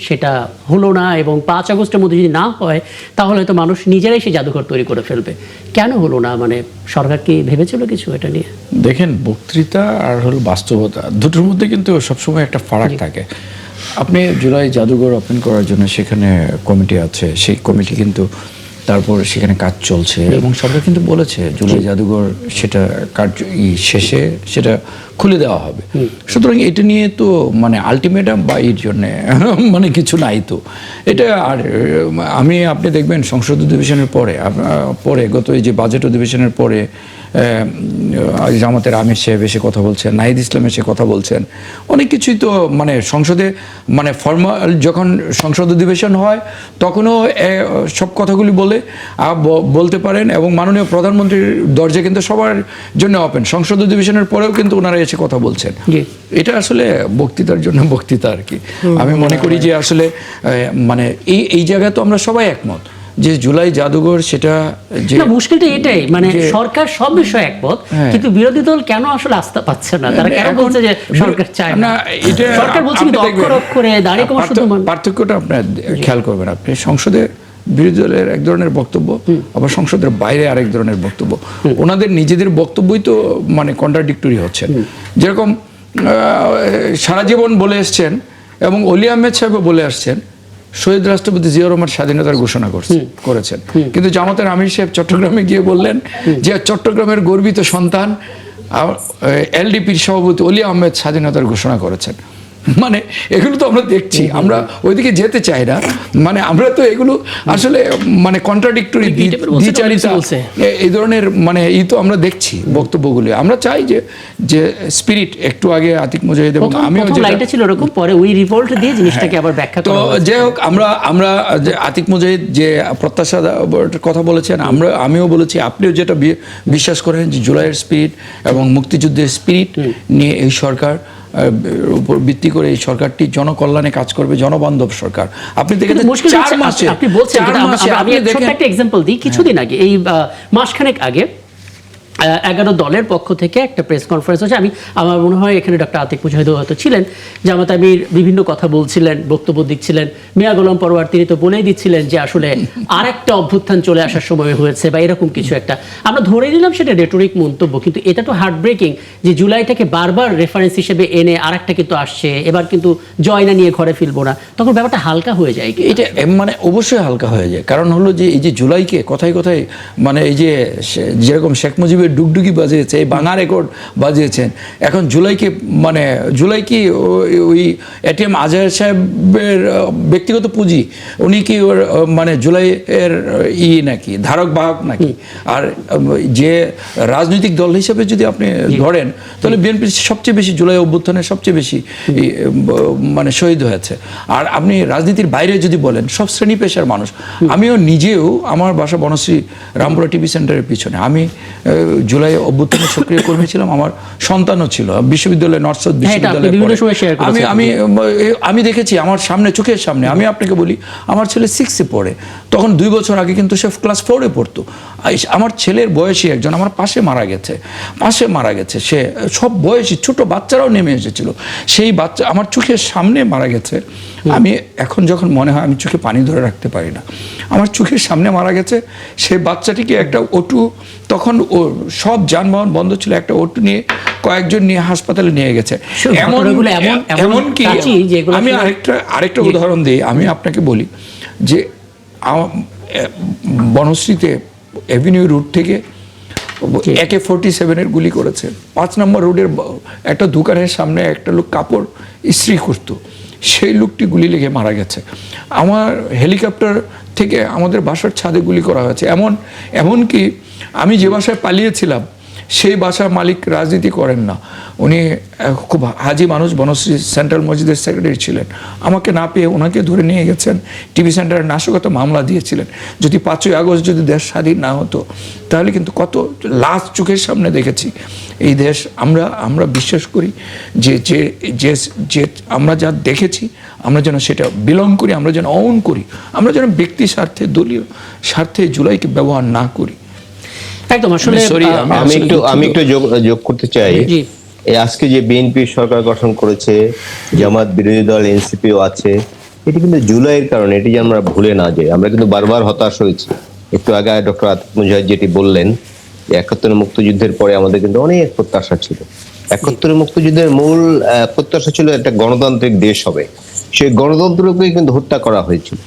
সেটা হলো না এবং 5 আগস্টের মধ্যে যদি না হয় তাহলে হয়তো মানুষ নিজেরাই সেই জাদুঘর তৈরি করে ফেলবে। কেন হলো না? মানে সরকার কি ভেবেছিল কিছু এটা নিয়ে? দেখেন, বক্তৃতা আর হলো বাস্তবতা দুটোর মধ্যে কিন্তু সবসময় একটা ফারাক থাকে। আপনি জুলাই জাদুঘর ওপেন করার জন্য সেখানে কমিটি আছে, সেই কমিটি কিন্তু তারপর সেখানে কাজ চলছে এবং সরকার কিন্তু বলেছে জুলাই জাদুঘর সেটা কার্য শেষে সেটা খুলে দেওয়া হবে। সুতরাং এটা নিয়ে তো মানে আলটিমেটাম বা এর জন্যে মানে কিছু নাই তো এটা। আর আপনি দেখবেন সংসদ অধিবেশনের পরে গত এই যে বাজেট অধিবেশনের পরে জামাতের আমির সাহেব এসে কথা বলছেন, নাহিদ ইসলাম এসে কথা বলছেন, অনেক কিছুই তো মানে সংসদে মানে ফর্মাল যখন সংসদ অধিবেশন হয় তখনও সব কথাগুলি বলতে পারেন এবং মাননীয় প্রধানমন্ত্রীর দরজা কিন্তু সবার জন্য ওপেন। সংসদ অধিবেশনের পরেও কিন্তু ওনারা এসে কথা বলছেন। এটা আসলে বক্তৃতার জন্য বক্তৃতা আর কি। আমি মনে করি যে আসলে মানে এই জায়গায় তো আমরা সবাই একমত যে জুলাই জাদুঘর সেটা যে মুশকিলটা এটাই, মানে সরকার সব বিষয়ে একমত, কিন্তু বিরোধী দল কেন আসলে আস্থা পাচ্ছে না? তারা কেন বলছে যে সরকার চায় না? এটা সরকার বলছে কিন্তু অক্ষর অক্ষরে দাঁড়িয়ে কমা শুধু পার্থক্যটা আপনার খেয়াল করবেন। আপনি সংসদে বিরোধী দলের এক ধরনের বক্তব্য, আবার সংসদের বাইরে আরেক ধরনের বক্তব্য। ওনাদের নিজেদের বক্তব্যই তো মানে কন্ট্রাডিক্টরি হচ্ছে। যেরকম সারা জীবন বলে এসছেন এবং অলি আহমেদ সাহেবও বলে আসছেন শহীদ রাষ্ট্রপতি জিয়াউর রহমান স্বাধীনতার ঘোষণা করেছেন, কিন্তু জামাতের আমির সাহেব চট্টগ্রামে গিয়ে বললেন যে চট্টগ্রামের গর্বিত সন্তান এলডিপির সভাপতি অলি আহমেদ স্বাধীনতার ঘোষণা করেছেন। মানে এগুলো তো আমরা দেখছি, আমরা ওইদিকে যেতে চাই না। মানে আমরা তো এগুলো আসলে মানে কন্ট্রাডিক্টরি দ্বিচারিতা এই ধরনের মানে তো আমরা দেখছি বক্তব্যগুলি। আমরা চাই যে স্পিরিট একটু আগে আতিক মুজাহিদ এবং আমিও লাইনটা ছিল এরকম, পরে ওই রিভোল্ট দিয়ে জিনিসটাকে আবার ব্যাখ্যা তো যাই হোক, আমরা যে আতিক মুজাহিদ যে প্রত্যাশা কথা বলেছেন, আমিও বলেছি, আপনিও যেটা বিশ্বাস করেন যে জুলাইয়ের স্পিরিট এবং মুক্তিযুদ্ধের স্পিরিট নিয়ে এই সরকার উপর ভিত্তি করে এই সরকারটি জনকল্যাণে কাজ করবে, জনবান্ধব সরকার। আপনি দেখেন আপনি বলছেন, আমি ছোট্ট একটা এক্সাম্পল দিই। কিছুদিন আগে এই মাসখানেক আগে 11 দলের পক্ষ থেকে একটা প্রেস কনফারেন্স হচ্ছে। আমার মনে হয় এখানে ডক্টর আতিক মুজাহিদ হয়তো ছিলেন। জামাত আমির বিভিন্ন কথা বলছিলেন, বক্তব্য দিচ্ছিলেন। মিয়া গোলাম পরোয়ার তিনি তো বলেই দিচ্ছিলেন যে আসলে আর একটা অভ্যুত্থান চলে আসার সময় হয়েছে বা এরকম কিছু একটা। আমরা ধরে নিলাম সেটা রেটরিক মন্তব্য, কিন্তু এটা তো হার্ট ব্রেকিং যে জুলাইটাকে বারবার রেফারেন্স হিসেবে এনে আর একটা কিন্তু আসছে, এবার কিন্তু জয় না নিয়ে ঘরে ফিরবো না, তখন ব্যাপারটা হালকা হয়ে যায়। এটা মানে অবশ্যই হালকা হয়ে যায়। কারণ হলো যে এই যে জুলাইকে কথায় কথায় মানে এই যে যেরকম শেখ মুজিবের ডুগডুগি বাজিয়েছে, এই বাংলা রেকর্ড বাজিয়েছেন, এখন জুলাইকে কি ওই এটিএম আজহার সাহেবের ব্যক্তিগত পুঁজি, উনি কি ওর মানে জুলাইয়ের নাকি ধারক বাহক নাকি? আর যে রাজনৈতিক দল হিসেবে যদি আপনি ধরেন তাহলে বিএনপি সবচেয়ে বেশি জুলাই অভ্যুত্থানে সবচেয়ে বেশি মানে শহীদ হয়েছে। আর আপনি রাজনীতির বাইরে যদি বলেন সব শ্রেণী পেশার মানুষ, আমিও নিজেও, আমার বাসা বনশ্রী রামপুরা টিভি সেন্টারের পিছনে, আমি জুলাই অভ্যুত্থানে সক্রিয় কর্মী ছিলাম, আমার সন্তানও ছিল বিশ্ববিদ্যালয়, নর্থ সাউথ বিশ্ববিদ্যালয়ে। আমি দেখেছি আমার সামনে, চোখের সামনে। আমি আপনাকে বলি, আমার ছেলে 6-এ পড়ে, তখন 2 বছর আগে কিন্তু সে ক্লাস 4-এ পড়তো। আমার ছেলের বয়সী একজন আমার পাশে মারা গেছে। সে সব বয়সী ছোট বাচ্চারাও নেমে এসেছিল, সেই বাচ্চা আমার চোখের সামনে মারা গেছে। আমি এখন যখন মনে হয় আমি চোখে পানি ধরে রাখতে পারি না। আমার চোখের সামনে মারা গেছে সেই বাচ্চাটিকে একটা অটো, তখন ও সব যানবাহন বন্ধ ছিল, একটা অটো নিয়ে কয়েকজন নিয়ে হাসপাতালে নিয়ে গেছে। এমনকি আমি আরেকটা উদাহরণ দিই, আমি আপনাকে বলি যে বনশ্রীতে এভিনিউ রুট থেকে AK-47 গুলি করেছে। 5 নম্বর রোডের একটা দোকানের সামনে একটা লোক কাপড় ইস্ত্রি করতো, সেই লোকটি গুলি লেগে মারা গেছে। আমার হেলিকপ্টার থেকে আমাদের বাসার ছাদে গুলি করা হয়েছে। এমনকি আমি যে বাসায় পালিয়েছিলাম সেই বাসার মালিক রাজনীতি করেন না, উনি খুব হাজি মানুষ, বনশ্রী সেন্ট্রাল মসজিদের সেক্রেটারি ছিলেন। আমাকে না পেয়ে ওনাকে ধরে নিয়ে গেছেন, টিভি সেন্টারের নাশকতা মামলা দিয়েছিলেন। যদি 5ই আগস্ট যদি দেশ স্বাধীন না হতো তাহলে কিন্তু কত লাশ চোখের সামনে দেখেছি। এই দেশ আমরা বিশ্বাস করি যে আমরা যা দেখেছি আমরা যেন সেটা বিলং করি, আমরা যেন অন করি, আমরা যেন ব্যক্তি স্বার্থে, দলীয় স্বার্থে জুলাইকে ব্যবহার না করি। একদম। আসলে আমি একটু যোগ করতে চাই। আজকে যে বিএনপি সরকার গঠন করেছে, জামাত, বিরোধী দল, এনসিপিও আছে, এটি কিন্তু জুলাইয়ের কারণে, এটি যেন আমরা ভুলে না যাই। আমরা কিন্তু বারবার হতাশ হয়েছি। একটু আগে ডক্টর আতিক মুজাহিদ যেটি বললেন, 71 মুক্তিযুদ্ধের পরে আমাদের কিন্তু অনেক প্রত্যাশা ছিল। 71 মুক্তিযুদ্ধের মূল প্রত্যাশা ছিল একটা গণতান্ত্রিক দেশ হবে, সেই গণতন্ত্রকে কিন্তু হত্যা করা হয়েছিল।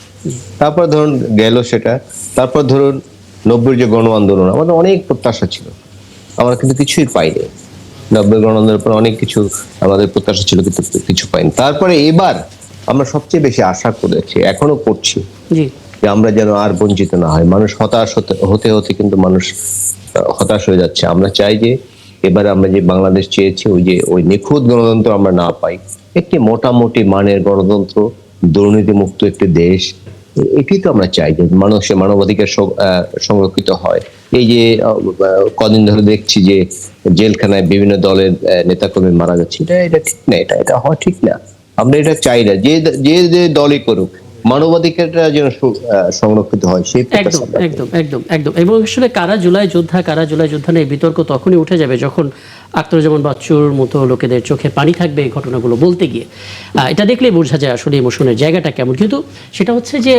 তারপর ধরুন গেল সেটা, তারপর ধরুন 90-এর যে গণ আন্দোলন, আমাদের অনেক প্রত্যাশা ছিল, আমরা কিন্তু কিছুই পাইনি। 90-এর গণ আন্দোলনের পর অনেক কিছু আমাদের প্রত্যাশা ছিল, কিন্তু কিছু পাইনি। তারপরে এবার আমরা সবচেয়ে বেশি আশা করেছি, এখনো করছি, জি যে আমরা যেন আর বঞ্চিত না হয়। মানুষ হতাশ হতে হতে কিন্তু মানুষ হতাশ হয়ে যাচ্ছে। আমরা চাই যে এবারে আমরা যে বাংলাদেশ চেয়েছি, ওই নিখুঁত গণতন্ত্র আমরা না পাই, একটি মোটামুটি মানের গণতন্ত্র, দুর্নীতিমুক্ত একটি দেশ, এটি তো আমরা চাই, যে মানুষের মানবাধিকার সংরক্ষিত হয়। এই যে কদিন ধরে দেখছি যে জেলখানায় বিভিন্ন দলের নেতাকর্মী মারা যাচ্ছে, এটা ঠিক না, এটা হওয়া ঠিক না। আমরা এটা চাই না, যে দলই করুক, মানবাধিকারটা যেন সংরক্ষিত হয়, সেই একদম একদম একদম একদম। এবং আসলে কারা জুলাই যোদ্ধা নিয়ে বিতর্ক তখনই উঠে যাবে যখন আখতারুজ্জামান বাচ্চুর মতো লোকেদের চোখে পানি থাকবে এই ঘটনাগুলো বলতে গিয়ে। এটা দেখলেই বোঝা যায় আসলে ইমোশনের জায়গাটা কেমন। কিন্তু সেটা হচ্ছে যে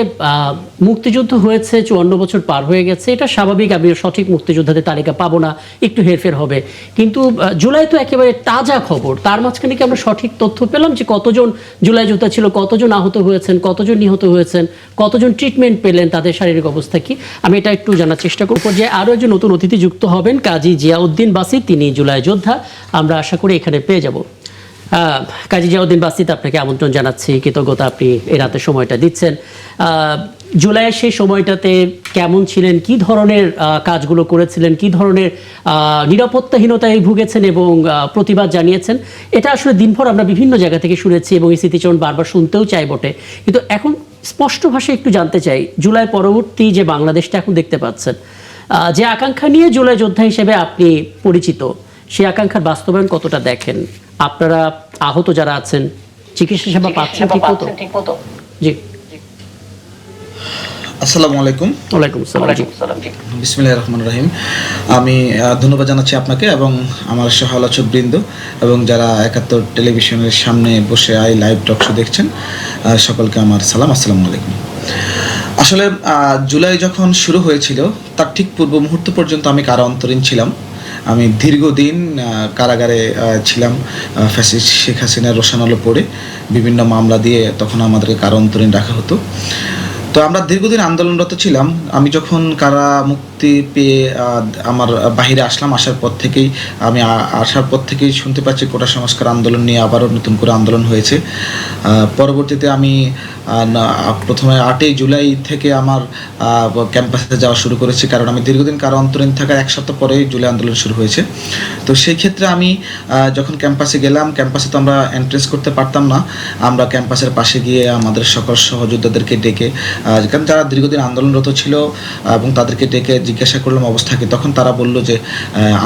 মুক্তিযুদ্ধ হয়েছে 54 বছর পার হয়ে গেছে, এটা স্বাভাবিক। আমি সঠিক মুক্তিযোদ্ধাদের তালিকা পাবো না, একটু হেরফের হবে, কিন্তু জুলাই তো একেবারে তাজা খবর। তার মাঝখানে কি আমরা সঠিক তথ্য পেলাম যে কতজন জুলাই যোদ্ধা ছিল, কতজন আহত হয়েছেন, কতজন নিহত হয়েছেন, কতজন ট্রিটমেন্ট পেলেন, তাদের শারীরিক অবস্থা কি? আমি এটা একটু জানার চেষ্টা করব। যে আরও একজন নতুন অতিথি যুক্ত হবেন, কাজী জিয়াউদ্দিন বাসিত, তিনি জুলাই যোদ্ধা, আমরা আশা করি এখানে পেয়ে যাব। কাজী জিয়াউদ্দিন বাসিত, আপনাকে আমন্ত্রণ জানাচ্ছি, কৃতজ্ঞতা আপনি এই রাতের সময়টা দিচ্ছেন। জুলাইয়ের সেই সময়টাতে কেমন ছিলেন, কি ধরনের কাজগুলো করেছিলেন, কি ধরনের নিরাপত্তাহীনতায় ভুগেছেন এবং প্রতিবাদ জানিয়েছেন? এটা আসলে দিনভর আমরা বিভিন্ন জায়গা থেকে শুনেছি এবং এই স্মৃতিচারণ বারবার শুনতেও চাই বটে, কিন্তু এখন স্পষ্ট ভাষায় একটু জানতে চাই, জুলাই পরবর্তী যে বাংলাদেশটা এখন দেখতে পাচ্ছেন, যে আকাঙ্ক্ষা নিয়ে জুলাই যোদ্ধা হিসেবে আপনি পরিচিত, সেই আকাঙ্ক্ষার বাস্তবায়ন কতটা দেখেন? আপনারা আহত যারা আছেন চিকিৎসা সেবা পাচ্ছেন ঠিক মতো? জি, আসসালামু আলাইকুম। ওয়ালাইকুম আসসালাম। বিসমিল্লাহির রহমানির রহিম। আমি ধন্যবাদ জানাচ্ছি আপনাকে এবং আমার সহ আলোচক বৃন্দ এবং যারা 71 টেলিভিশনের সামনে বসে লাইভ টক শো দেখছেন, সকলকে আমার সালাম, আসসালামু আলাইকুম। আসলে জুলাই যখন শুরু হয়েছিল তার ঠিক পূর্ব মুহূর্ত পর্যন্ত আমি কারা অন্তরীণ ছিলাম। আমি দীর্ঘদিন কারাগারে ছিলাম, ফ্যাসিস্ট শেখ হাসিনার রোশানলে পড়ে বিভিন্ন মামলা দিয়ে তখন আমাদেরকে কারা অন্তরীণ রাখা হতো। তো আমরা দীর্ঘদিন আন্দোলনরত ছিলাম। আমি যখন কারা মুক্তি পেয়ে আমার বাহিরে আসলাম, আসার পর থেকেই শুনতে পাচ্ছি কোটা সংস্কার আন্দোলন নিয়ে আবারও নতুন করে আন্দোলন হয়েছে। পরবর্তীতে আমি প্রথমে 8ই জুলাই থেকে আমার ক্যাম্পাসে যাওয়া শুরু করেছি, কারণ আমি দীর্ঘদিন কারা অন্তরীণ থাকার 1 সপ্তাহ পরেই জুলাই আন্দোলন শুরু হয়েছে। তো সেই ক্ষেত্রে আমি যখন ক্যাম্পাসে গেলাম, ক্যাম্পাসে তো আমরা এন্ট্রেন্স করতে পারতাম না, আমরা ক্যাম্পাসের পাশে গিয়ে আমাদের সকল সহযোদ্ধাদেরকে ডেকে, কারণ যারা দীর্ঘদিন আন্দোলনরত ছিল এবং তাদেরকে ডেকে জিজ্ঞাসা করলাম অবস্থা কি, তখন তারা বলল যে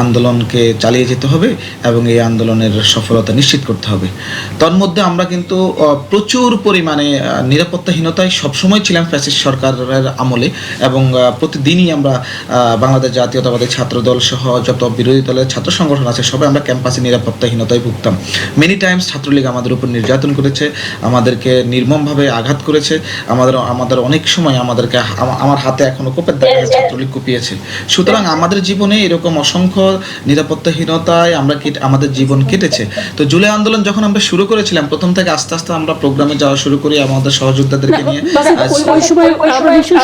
আন্দোলনকে চালিয়ে যেতে হবে এবং এই আন্দোলনের সফলতা নিশ্চিত করতে হবে। তন্মধ্যে আমরা কিন্তু প্রচুর পরিমাণে নিরাপত্তাহীনতায় সবসময় ছিলাম ফ্যাসিস্ট সরকারের আমলে, এবং প্রতিদিনই আমরা বাংলাদেশ জাতীয়তাবাদী ছাত্রদল সহ যত বিরোধী দলের ছাত্র সংগঠন আছে সবাই আমরা ক্যাম্পাসে নিরাপত্তাহীনতায় ভুগতাম। মেনি টাইমস ছাত্রলীগ আমাদের উপর নির্যাতন করেছে, আমাদেরকে নির্মমভাবে আঘাত করেছে, আমাদের অনেক সময় আমাদেরকে, আমার হাতে এখনো কোপের দাগ ছাত্রলীগ কুপিয়েছে। সুতরাং আমাদের জীবনে এরকম অসংখ্য নিরাপত্তাহীনতায় আমাদের জীবন কেটেছে। তো জুলাই আন্দোলন যখন আমরা শুরু করেছিলাম, প্রথম থেকে আস্তে আস্তে আমরা প্রোগ্রামে যাওয়া শুরু করি আমাদের সহযোদ্ধাদেরকে নিয়ে। ওই সময় আমরা নিশ্চয়ই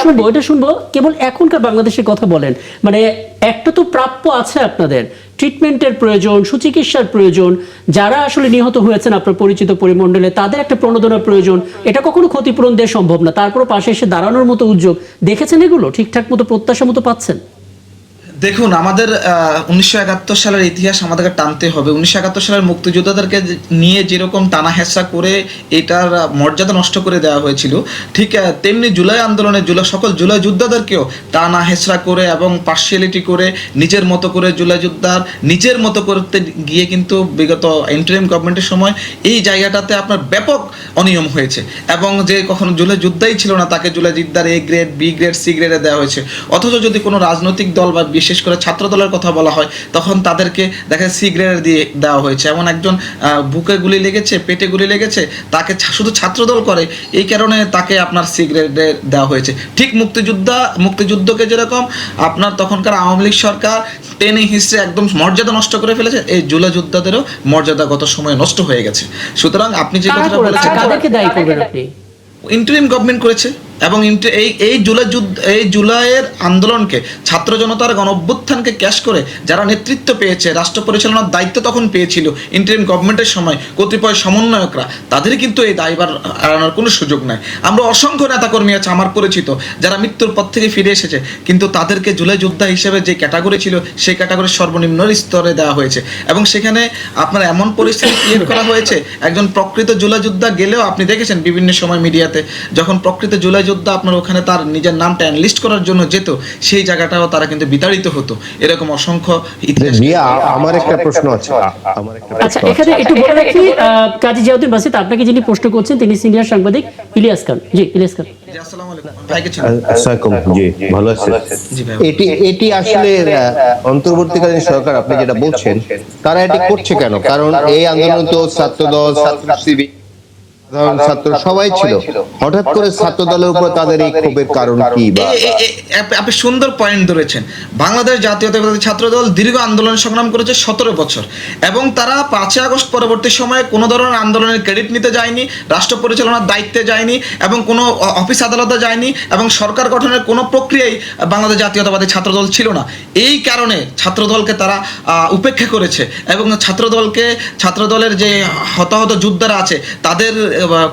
শুনবো, কেবল এখনকার বাংলাদেশের কথা বলেন, মানে একটা তো প্রাপ্য আছে আপনাদের, ট্রিটমেন্টের প্রয়োজন, সুচিকিৎসার প্রয়োজন, যারা আসলে নিহত হয়েছেন আপনার পরিচিত পরিমণ্ডলে তাদের একটা প্রণোদনার প্রয়োজন, এটা কখনো ক্ষতিপূরণ দেওয়া সম্ভব না, তারপরও পাশে এসে দাঁড়ানোর মতো উদ্যোগ দেখেছেন, এগুলো ঠিকঠাক মতো প্রত্যাশা মতো পাচ্ছেন? দেখুন, আমাদের 1971 সালের ইতিহাস আমাদেরকে টানতে হবে। 1971 সালের মুক্তিযোদ্ধাদেরকে নিয়ে যেরকম টানা হেঁচড়া করে এটার মর্যাদা নষ্ট করে দেওয়া হয়েছিল, ঠিক তেমনি জুলাই আন্দোলনে সকল জুলাই যোদ্ধাদেরকেও টানা হেঁচড়া করে এবং পার্সিয়ালিটি করে নিজের মতো করে জুলাই যোদ্ধার নিজের মতো করতে গিয়ে কিন্তু বিগত ইন্টারিম গভর্নমেন্টের সময় এই জায়গাটাতে আপনার ব্যাপক অনিয়ম হয়েছে, এবং যে কখনো জুলাই যোদ্ধাই ছিল না তাকে জুলাই যোদ্ধার A grade, B grade, C গ্রেডে দেওয়া হয়েছে। অথচ যদি কোনো রাজনৈতিক দল বা বিশেষ করে ছাত্র দলের কথা বলা হয় তখন তাদেরকে দেখা C গ্রেড দিয়ে দেওয়া হয়েছে। এমন একজন বুকে গুলি লেগেছে, পেটে গুলি লেগেছে, তাকে শুধু ছাত্র দল করে, এই কারণে তাকে আপনার C গ্রেডে দেওয়া হয়েছে। ঠিক মুক্তিযুদ্ধকে যেরকম আপনার তখনকার আওয়ামী লীগ সরকার টেনে হিসেবে একদম মর্যাদা নষ্ট করে ফেলেছে, এই জুলাই যোদ্ধাদেরও মর্যাদা গত সময়ে নষ্ট হয়ে গেছে। সুতরাং আপনি যে কথাটা বলেছেন, কাদেরকে দায়ী করবেন আপনি? ইন্টারিম গভর্নমেন্ট করেছে। এবং এই জুলাইয়ের আন্দোলনকে, ছাত্র জনতার গণ অভ্যুত্থানকে ক্যাশ করে যারা নেতৃত্ব পেয়েছে, রাষ্ট্র পরিচালনার দায়িত্ব তখন পেয়েছিল ইন্টারিম গভর্নমেন্টের সময় কতিপয় সমন্বয়করা, তাদের কিন্তু এই দায়ভার এড়ানোর কোনো সুযোগ নাই। আমরা অসংখ্য নেতাকর্মী আছে আমার পরিচিত যারা মৃত্যুর পর থেকে ফিরে এসেছে, কিন্তু তাদেরকে জুলাই যোদ্ধা হিসেবে যে ক্যাটাগরি ছিল সেই ক্যাটাগরির সর্বনিম্ন স্তরে দেওয়া হয়েছে, এবং সেখানে আপনার এমন পরিস্থিতি ক্রিয়েট করা হয়েছে, একজন প্রকৃত জুলাই যোদ্ধা গেলেও আপনি দেখেছেন বিভিন্ন সময় মিডিয়াতে, যখন প্রকৃত জুলাই যোদ্ধা আপনার ওখানে তার নিজের নামটা এনলিস্ট করার জন্য যেত, সেই জায়গাটাও তারা কিন্তু বিতাড়িত হতো। এরকম অসংখ্য ইতিহাস। আমার একটা প্রশ্ন আছে। আচ্ছা, এখানে একটু বলে রাখি, কাজী জিয়াউদ্দিন বাসিত, আপনাকে যিনি প্রশ্ন করছেন তিনি সিনিয়র সাংবাদিক ইলিয়াস খান। জি, ইলিয়াস খান। জি, আসসালামু আলাইকুম। ভাইকে চিনেন? জি, ভালো আছেন? জি ভাই। এটি আসলে অন্তর্বর্তীকালীন সরকার, আপনি যেটা বলছেন, তারা এটি করছে কেন? কারণ এই আন্দোলন তো ছাত্রদল, ছাত্র শিবির, সাধারণ ছাত্র সবাই ছিল, হঠাৎ করে ছাত্র দলের উপর তাদের এই ক্ষোভের কারণ কি? বা আপনি সুন্দর পয়েন্ট ধরেছেন। বাংলাদেশ জাতীয়তাবাদী ছাত্র দল দীর্ঘ আন্দোলন সংগ্রাম করেছে 17 বছর, এবং তারা 5 আগস্ট পরবর্তী সময়ে কোনো ধরনের আন্দোলনের ক্রেডিট নিতে যায়নি, রাষ্ট্র পরিচালনার দায়িত্বে যায়নি, এবং কোনো অফিস আদালতে যায়নি, এবং সরকার গঠনের কোনো প্রক্রিয়াই বাংলাদেশ জাতীয়তাবাদী ছাত্র দল ছিল না। এই কারণে ছাত্রদলকে তারা উপেক্ষা করেছে, এবং ছাত্রদলের যে হতাহত যোদ্ধারা আছে তাদের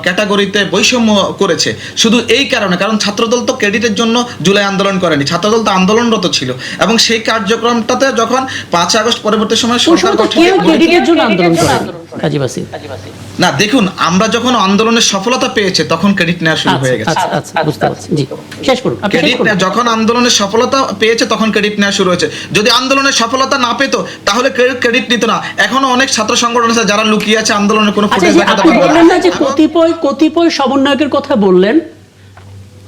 ক্যাটাগরিতে বৈষম্য করেছে শুধু এই কারণে, কারণ ছাত্রদল তো ক্রেডিটের জন্য জুলাই আন্দোলন করেনি, ছাত্রদল তো আন্দোলনরত ছিল, এবং সেই কার্যক্রমটাতে যখন 5 আগস্ট পরবর্তী সময় সরকার ক্রেডিটের জন্য আন্দোলন করে কাজী বাসিত? না, দেখুন, আমরা যখন আন্দোলনের সফলতা পেয়েছে তখন ক্রেডিট নেওয়া শুরু হয়ে গেছে। আচ্ছা, আচ্ছা, বুঝতে পারছি। জি, শেষ করুন। ক্রেডিট যখন আন্দোলনের সফলতা পেয়েছে তখন ক্রেডিট নেওয়া শুরু হয়েছে। যদি আন্দোলনের সফলতা না পেতো তাহলে ক্রেডিট নিত না। এখনো অনেক ছাত্র সংগঠন আছে যারা লুকিয়ে আছে, আন্দোলনের কোনো ফুটেজ দেখাতে আপনি পারবে বললেন না। না যে কতিপয় সমন্বয়কের কথা বললেন।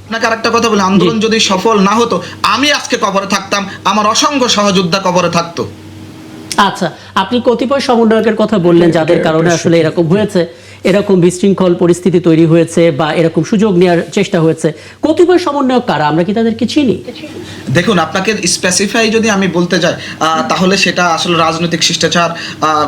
আপনাকে আরেকটা কথা বলি, আন্দোলন যদি সফল না হতো আমি আজকে কবরে থাকতাম, আমার অসংখ্য সহযোদ্ধা কবরে থাকতো। আচ্ছা, আপনি কতিপয় সমন্বয়কের কথা বললেন যাদের কারণে আসলে এরকম হয়েছে, এরকম বিশৃঙ্খল পরিস্থিতি তৈরি হয়েছে বা এরকম সুযোগ নেওয়ার চেষ্টা হয়েছে। কতিপয় সমন্বয়ক কারা, আমরা কি তাদেরকে চিনি? দেখুন, আপনাকে স্পেসিফাই যদি আমি বলতে যাই তাহলে সেটা আসলে রাজনৈতিক শিষ্টাচার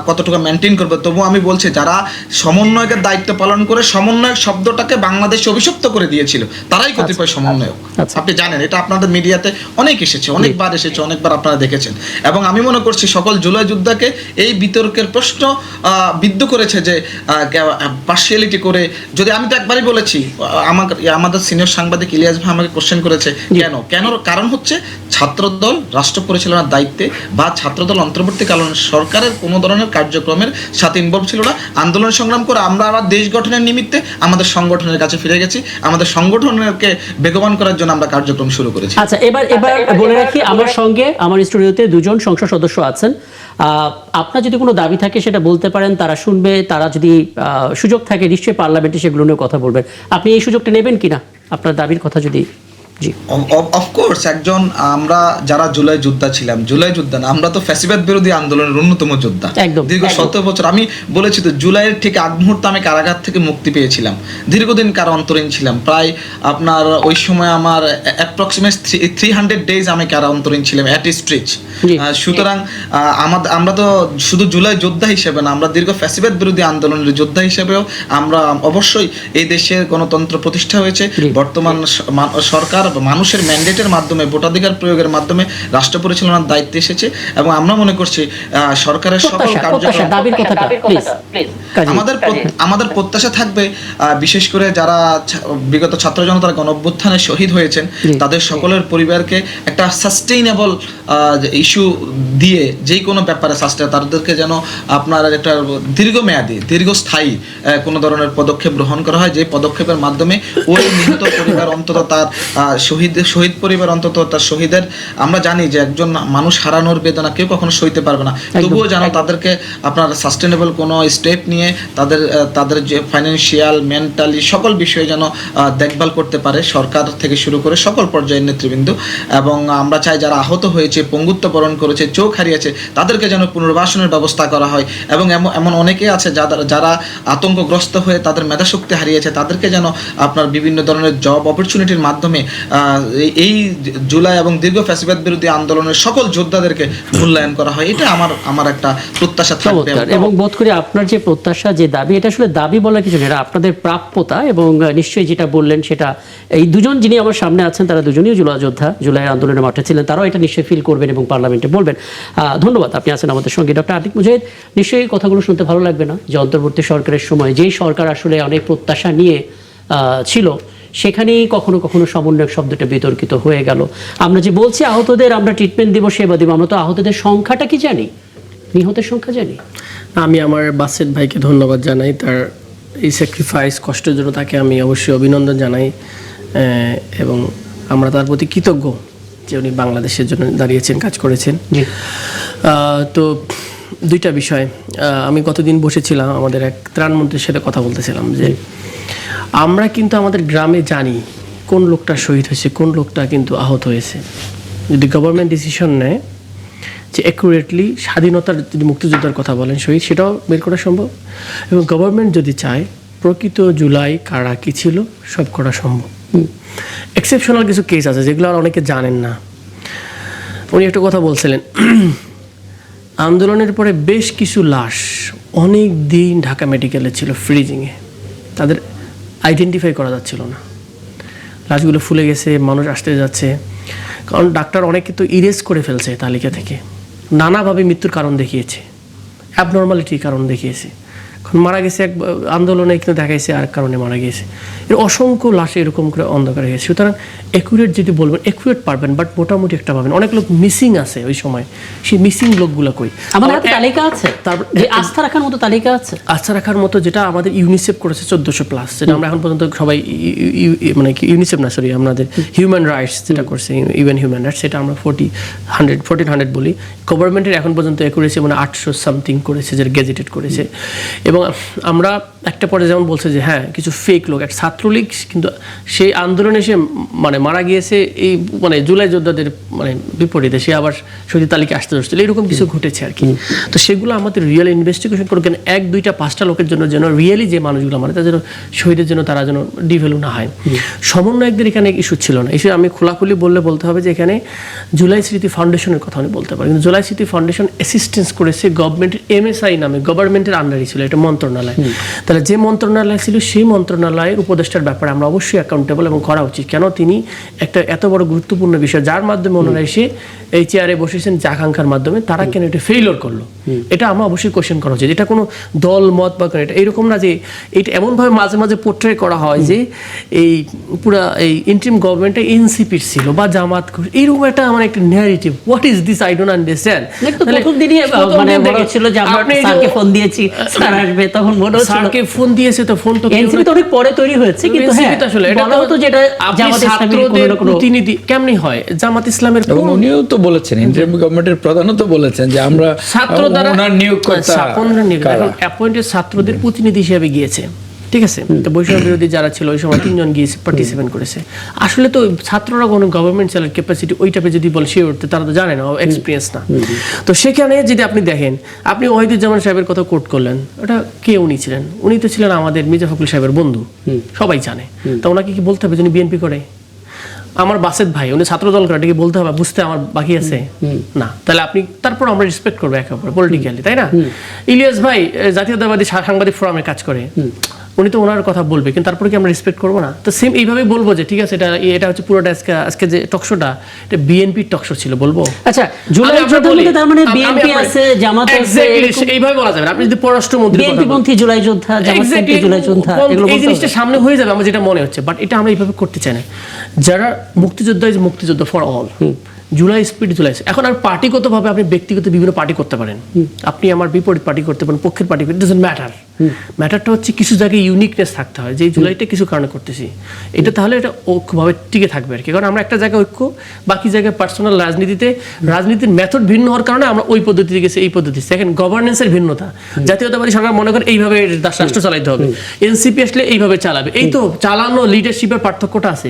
কতটুকু মেনটেন করবে। তবু আমি বলছি, যারা সমন্বয়কের দায়িত্ব পালন করে সমন্বয়ক শব্দটাকে বাংলাদেশে অভিশপ্ত করে দিয়েছিল তারাই কতিপয় সমন্বয়ক। আপনি জানেন, এটা আপনাদের মিডিয়াতে অনেক এসেছে, অনেকবার এসেছে, অনেকবার আপনারা দেখেছেন, এবং আমি মনে করছি সকল জুলাই যোদ্ধাকে এই বিতর্কের প্রশ্ন বিদ্ধ করেছে যে পার্সিয়ালিটি করে। যদি আমি তো একবারই বলেছি, আমাদের সিনিয়র সাংবাদিক ইলিয়াস ভাই আমাকে কোশ্চেন করেছে কেন, কারণ হচ্ছে ছাত্রদল রাষ্ট্র পরিচালনার দায়িত্বে বা ছাত্রদল অন্তর্বর্তীকালীন সরকারের কোনো ধরনের কার্যক্রমের সাথে ইনভলভ ছিল না। আন্দোলন সংগ্রাম করে আমরা আবার দেশ গঠনের নিমিত্তে আমাদের সংগঠনের কাছে ফিরে গেছি, আমাদের সংগঠনকে বেগবান করার জন্য আমরা কার্যক্রম শুরু করেছি। আচ্ছা, এবার বলে রাখি, আমার সঙ্গে আমার স্টুডিওতে 2 জন সংসদ সদস্য আছেন। আপনার যদি কোনো দাবি থাকে সেটা বলতে পারেন, তারা শুনবে। তারা যদি সুযোগ থাকে নিশ্চয়ই পার্লামেন্টে সেগুলো নিয়ে কথা বলবেন। আপনি এই সুযোগটা নেবেন কিনা, আপনার দাবির কথা যদি? জি, অফকোর্স, আমরা যারা জুলাই যোদ্ধা ছিলাম, জুলাই যোদ্ধা না, আমরা তো ফ্যাসিবাদ বিরোধী আন্দোলনের অন্যতম যোদ্ধা। দীর্ঘ 17 বছর, আমি বলেছি তো, জুলাইয়ের ঠিক আগ মুহূর্তে আমি কারাগার থেকে মুক্তি পেয়েছিলাম, দীর্ঘদিন কারান্তরীণ ছিলাম, প্রায় আপনার ওই সময় আমার অ্যাপ্রক্সিমেট 300 ডেজ আমি কারান্তরীণ ছিলাম অ্যাট স্ট্রিচ। সুতরাং আমরা তো শুধু জুলাই যোদ্ধা হিসেবে না, আমরা দীর্ঘ ফ্যাসিবাদ বিরোধী আন্দোলনের যোদ্ধা হিসেবেও আমরা অবশ্যই এই দেশের গণতন্ত্র প্রতিষ্ঠা হয়েছে। বর্তমান সরকার মানুষের ম্যান্ডেটের মাধ্যমে, ভোটাধিকার প্রয়োগের মাধ্যমে রাষ্ট্র পরিচালনার দায়িত্বে এসেছে, এবং আমরা মনে করছি সরকারের সকল কার্যক্রম, আমাদের প্রত্যাশা থাকবে, বিশেষ করে যারা বিগত ছাত্র জনতার গণ অভ্যুত্থানে শহীদ হয়েছেন তাদের সকলের পরিবারকে একটা সাস্টেইনেবল ইস্যু দিয়ে যে কোনো ব্যাপারে তাদেরকে যেন আপনার একটা দীর্ঘমেয়াদী, দীর্ঘস্থায়ী কোনো ধরনের পদক্ষেপ গ্রহণ করা হয়, যে পদক্ষেপের মাধ্যমে ওই নিহত পরিবার অন্তত তার শহীদ পরিবার অন্তত তার শহীদের, আমরা জানি যে একজন মানুষ হারানোর বেদনা কেউ কখনো সইতে পারবে না, তবুও যেন তাদেরকে আপনার সাস্টেনেবল কোনো স্টেপ নিয়ে তাদের যে ফাইন্যান্সিয়াল, মেন্টালি সকল বিষয়ে যেন দেখভাল করতে পারে সরকার থেকে শুরু করে সকল পর্যায়ের নেতৃবৃন্দ। এবং আমরা চাই যারা আহত হয়েছে, পঙ্গুত্ব বরণ করেছে, চোখ হারিয়েছে, তাদেরকে যেন পুনর্বাসনের ব্যবস্থা করা হয়, এবং এমন অনেকে আছে যারা আতঙ্কগ্রস্ত হয়ে তাদের মেধাশক্তি হারিয়েছে, তাদেরকে যেন আপনার বিভিন্ন ধরনের জব অপরচুনিটির মাধ্যমে এই জুলাই এবং দীর্ঘ ফ্যাসিবাদ বিরোধী আন্দোলনের সকল যোদ্ধাদেরকে মূল্যায়ন করা হয়, এটা আমার একটা প্রত্যাশা থাকবে। চমৎকার। এবং বোধ করি আপনার যে প্রত্যাশা, যে দাবি, এটা আসলে দাবি বলার কিছু নেই, এটা আপনাদের প্রাপ্যতা। এবং নিশ্চয়ই যেটা বললেন সেটা এই দুজন যিনি আমার সামনে আছেন তারা দুজনেই জুলাই যোদ্ধা, জুলাই আন্দোলনের মাঠে ছিলেন, তারাও এটা নিশ্চয়ই ফিল করবেন এবং পার্লামেন্টে বলবেন। ধন্যবাদ, আপনি আছেন আমাদের সঙ্গে। ডক্টর আতিক মুজাহিদ, নিশ্চয়ই কথাগুলো শুনতে ভালো লাগবে না যে অন্তর্বর্তী সরকারের সময় যেই সরকার আসলে অনেক প্রত্যাশা নিয়ে ছিল, সেখানেই কখনো কখনো সমন্বয়ক শব্দটা বিতর্কিত হয়ে গেল। আমরা যে বলছি আহতদের আমরা ট্রিটমেন্ট দিব, সেবা দিব, আমরা তো আহতদের সংখ্যাটা কি জানি, নিহতের সংখ্যা জানি? আমি আমার বাসেট ভাইকে ধন্যবাদ জানাই, তার এই স্যাক্রিফাইস কষ্টের জন্য তাকে আমি অবশ্যই অভিনন্দন জানাই, এবং আমরা তার প্রতি কৃতজ্ঞ যে উনি বাংলাদেশের জন্য দাঁড়িয়েছেন, কাজ করেছেন। তো দুইটা বিষয়, আমি গতদিন বসেছিলাম আমাদের এক ত্রাণমন্ত্রীর সাথে কথা বলতেছিলাম যে আমরা কিন্তু আমাদের গ্রামে জানি কোন লোকটা শহীদ হয়েছে, কোন লোকটা কিন্তু আহত হয়েছে। যদি গভর্নমেন্ট ডিসিশন নেয় যে অ্যাকুরেটলি স্বাধীনতার যদি মুক্তিযোদ্ধার কথা বলেন শহীদ, সেটাও বের করা সম্ভব। এবং গভর্নমেন্ট যদি চায় প্রকৃত জুলাই কারা কী ছিল সব করা সম্ভব। এক্সেপশনাল কিছু কেস আছে যেগুলো আর অনেকে জানেন না। উনি একটা কথা বলছিলেন, আন্দোলনের পরে বেশ কিছু লাশ অনেক দিন ঢাকা মেডিকেলে ছিল ফ্রিজিংয়ে, তাদের আইডেন্টিফাই করা যাচ্ছিল না, লাশগুলো ফুলে গেছে, মানুষ আসতে যাচ্ছে, কারণ ডাক্তার অনেকে তো ইরেজ করে ফেলছে তালিকা থেকে, নানাভাবে মৃত্যুর কারণ দেখিয়েছে, অ্যাবনর্মালিটির কারণ দেখিয়েছে, এখন মারা গেছে এক আন্দোলনে কিন্তু দেখাইছে আর কারণে মারা গিয়েছে, এর অসংখ্য লাশে এরকম করে অন্ধকারে গেছে। সুতরাং অ্যাকুরেট যদি বলবেন অ্যাকুরেট পারবেন, বাট মোটামুটি একটা পাবেন। অনেক লোক মিসিং আছে ওই সময়, সেই মিসিং লোকগুলো কই আমাদের হাতে তালিকা আছে, তারপর যে আস্থা রাখার মতো তালিকা আছে, আস্থা রাখার মতো, যেটা আমাদের ইউনিসেফ করেছে 1400+, যেটা আমরা এখন পর্যন্ত সবাই মানে ইউনিসেফ না সরি আমাদের হিউম্যান রাইটস যেটা করছে, ইভেন হিউম্যান রাইটস, সেটা আমরা 1400 বলি। গভর্নমেন্টের এখন পর্যন্ত অ্যাকুরেসি মানে 800 সামথিং করেছে, যেটা গেজেটেড করেছে। এবং আমরা একটা পরে যেমন বলছে যে হ্যাঁ কিছু ফেক লোক, এক ছাত্রলীগ কিন্তু সেই আন্দোলনে সে মানে মারা গিয়েছে এই মানে জুলাই যোদ্ধাদের মানে বিপরীতে, সে আবার শহীদ তালিকা আসতে যাচ্ছিল, এরকম কিছু ঘটেছে আর কি। তো সেগুলো আমাদের রিয়েল ইনভেস্টিগেশন করে, কেন 1, 2টা 5টা লোকের জন্য যেন রিয়েলি যে মানুষগুলো মানে তাদের শহীদের জন্য তারা যেন ডিভ্যালু না হয়। সমন্বয়কদের এখানে ইস্যু ছিল না, ইস্যু আমি খোলাখুলি বলতে হবে যে এখানে জুলাই স্মৃতি ফাউন্ডেশনের কথা আমি বলতে পারি, কিন্তু জুলাই স্মৃতি ফাউন্ডেশন অ্যাসিস্ট্যান্স করেছে গভর্নমেন্টের MSI নামে, গভর্নমেন্টের আন্ডারই ছিল, এটা মন্ত্রণালয়। তাহলে যে মন্ত্রণালয় ছিল সেই মন্ত্রণালয়ের উপদেষ্টার ব্যাপারে আমরা অবশ্যই অ্যাকাউন্টেবল এবং করা উচিত। কেন তিনি একটা এত বড় গুরুত্বপূর্ণ বিষয় যার মাধ্যমে ওনারা এসে এই চেয়ারে বসেছেন আকাঙ্ক্ষার মাধ্যমে, তারা কেন এটা ফেইলিওর করলো, এটা আমরা অবশ্যই কোশ্চেন করা উচিত। এটা কোনো দল মত বা এটা এরকম না যে এটা এমনভাবে মাঝে মাঝে পোর্ট্রে করা হয় যে এই পুরা এই ইন্টারিম গভর্নমেন্টে এনসিপির ছিল বা জামাত, এইরকম একটা আমার একটা narrative. What is this, I don't understand. প্রথম দিনই মানে মনে হচ্ছিল যে আমরা স্যারকে ফোন দিয়েছি, স্যার আসবে, তখন মনে হচ্ছিল স্যারকে ফোন দিয়েছে, তো ফোন তো এনসিপি তো অনেক পরে তৈরি হয়েছে, কিন্তু হ্যাঁ আসলে এটা বলা হতো যেটা জামাত ইসলামের কোনো প্রতিনিধি কেমনি হয়, জামাত ইসলামের এবং উনিও তো বলেছেন, ইন্টারিম গভর্নমেন্টের প্রধানও তো বলেছেন যে আমরা ছাত্র দ্বারা ওনার নিয়োগকর্তা এখন অ্যাপয়েন্টেড ছাত্রদের প্রতিনিধি হিসেবে গিয়েছে, ঠিক আছে। তো বৈষম্য বিরোধী যারা ছিল ওই সময় 3 জন গিয়েছে, পার্টিসিপেন্ট করেছে। আসলে তো ছাত্ররা কোনো গভর্নমেন্ট চালার ক্যাপাসিটি ওই টাইপে যদি বলে সে উঠতে, তারা তো জানে না, এক্সপিরিয়েন্স না। তো সেখানে যদি আপনি দেখেন, আপনি ওয়াহিদুজ্জামান সাহেবের কথা কোট করলেন, ওটা কে উনি ছিলেন? উনি তো ছিলেন আমাদের মির্জা ফখরুল সাহেবের বন্ধু, সবাই জানে। তো ওনাকে কি বলতে হবে যিনি বিএনপি করে? আমার বাসেদ ভাই, উনি ছাত্র দল করে, এটাকে বলতে হবে বুঝতে আমার বাকি আছে না? তাহলে আপনি তারপর আমরা রেসপেক্ট করবো একে অপর পলিটিক্যালি, তাই না? ইলিয়াস ভাই জাতীয়তাবাদী সাংবাদিক ফোরামে কাজ করে, উনি তো ওনার কথা বলবে, কিন্তু তারপরে কি আমরা রেসপেক্ট করবো না? তো সেম এইভাবে বলবো যে ঠিক আছে এটা হচ্ছে পুরোটা আজকে যে টকশোটা এটা বিএনপির টকশো ছিল, বলবো। আচ্ছা, জুলাই যোদ্ধা তার মানে বিএনপি আছে, জামাত আছে, এইভাবে বলা যাবে। আপনি যদি পররাষ্ট্রমন্ত্রী বিএনপি পন্থী জুলাই যোদ্ধা, জামাতপন্থী জুলাই যোদ্ধা, এগুলো এই জিনিসটা সামনে হয়ে যাবে আমার যেটা মনে হচ্ছে, বাট এটা আমরা এইভাবে করতে চাই না। যারা মুক্তিযোদ্ধা ইজ মুক্তিযোদ্ধা for all, July speed July. এখন আর পার্টিগতভাবে আপনি ব্যক্তিগত বিভিন্ন পার্টি করতে পারেন, আপনি আমার বিপরীত পার্টি করতে পারেন, পক্ষের পার্টি, ইট ডাজন্ট ম্যাটার। ম্যাটারটা হচ্ছে কিছু জায়গায় ইউনিকনেস থাকতে হয়, যে এই জুলাইটা কিছু কারণে করতেছি এটা, তাহলে এটা ঐক্যভাবে টিকে থাকবে আর কি। কারণ আমরা একটা জায়গায় ঐক্য, বাকি জায়গায় পার্সোনাল রাজনীতির মেথড ভিন্ন হওয়ার কারণে আমরা ওই পদ্ধতিতে গেছি, এই পদ্ধতি। সেকেন্ড, গভর্নেন্সের ভিন্নতা, জাতীয়তাবাদী সরকার মনে করেন এইভাবে রাষ্ট্র চালাইতে হবে, এনসিপি আসলে এইভাবে চালাবে, এই তো চালানো লিডারশিপের পার্থক্যটা আছে,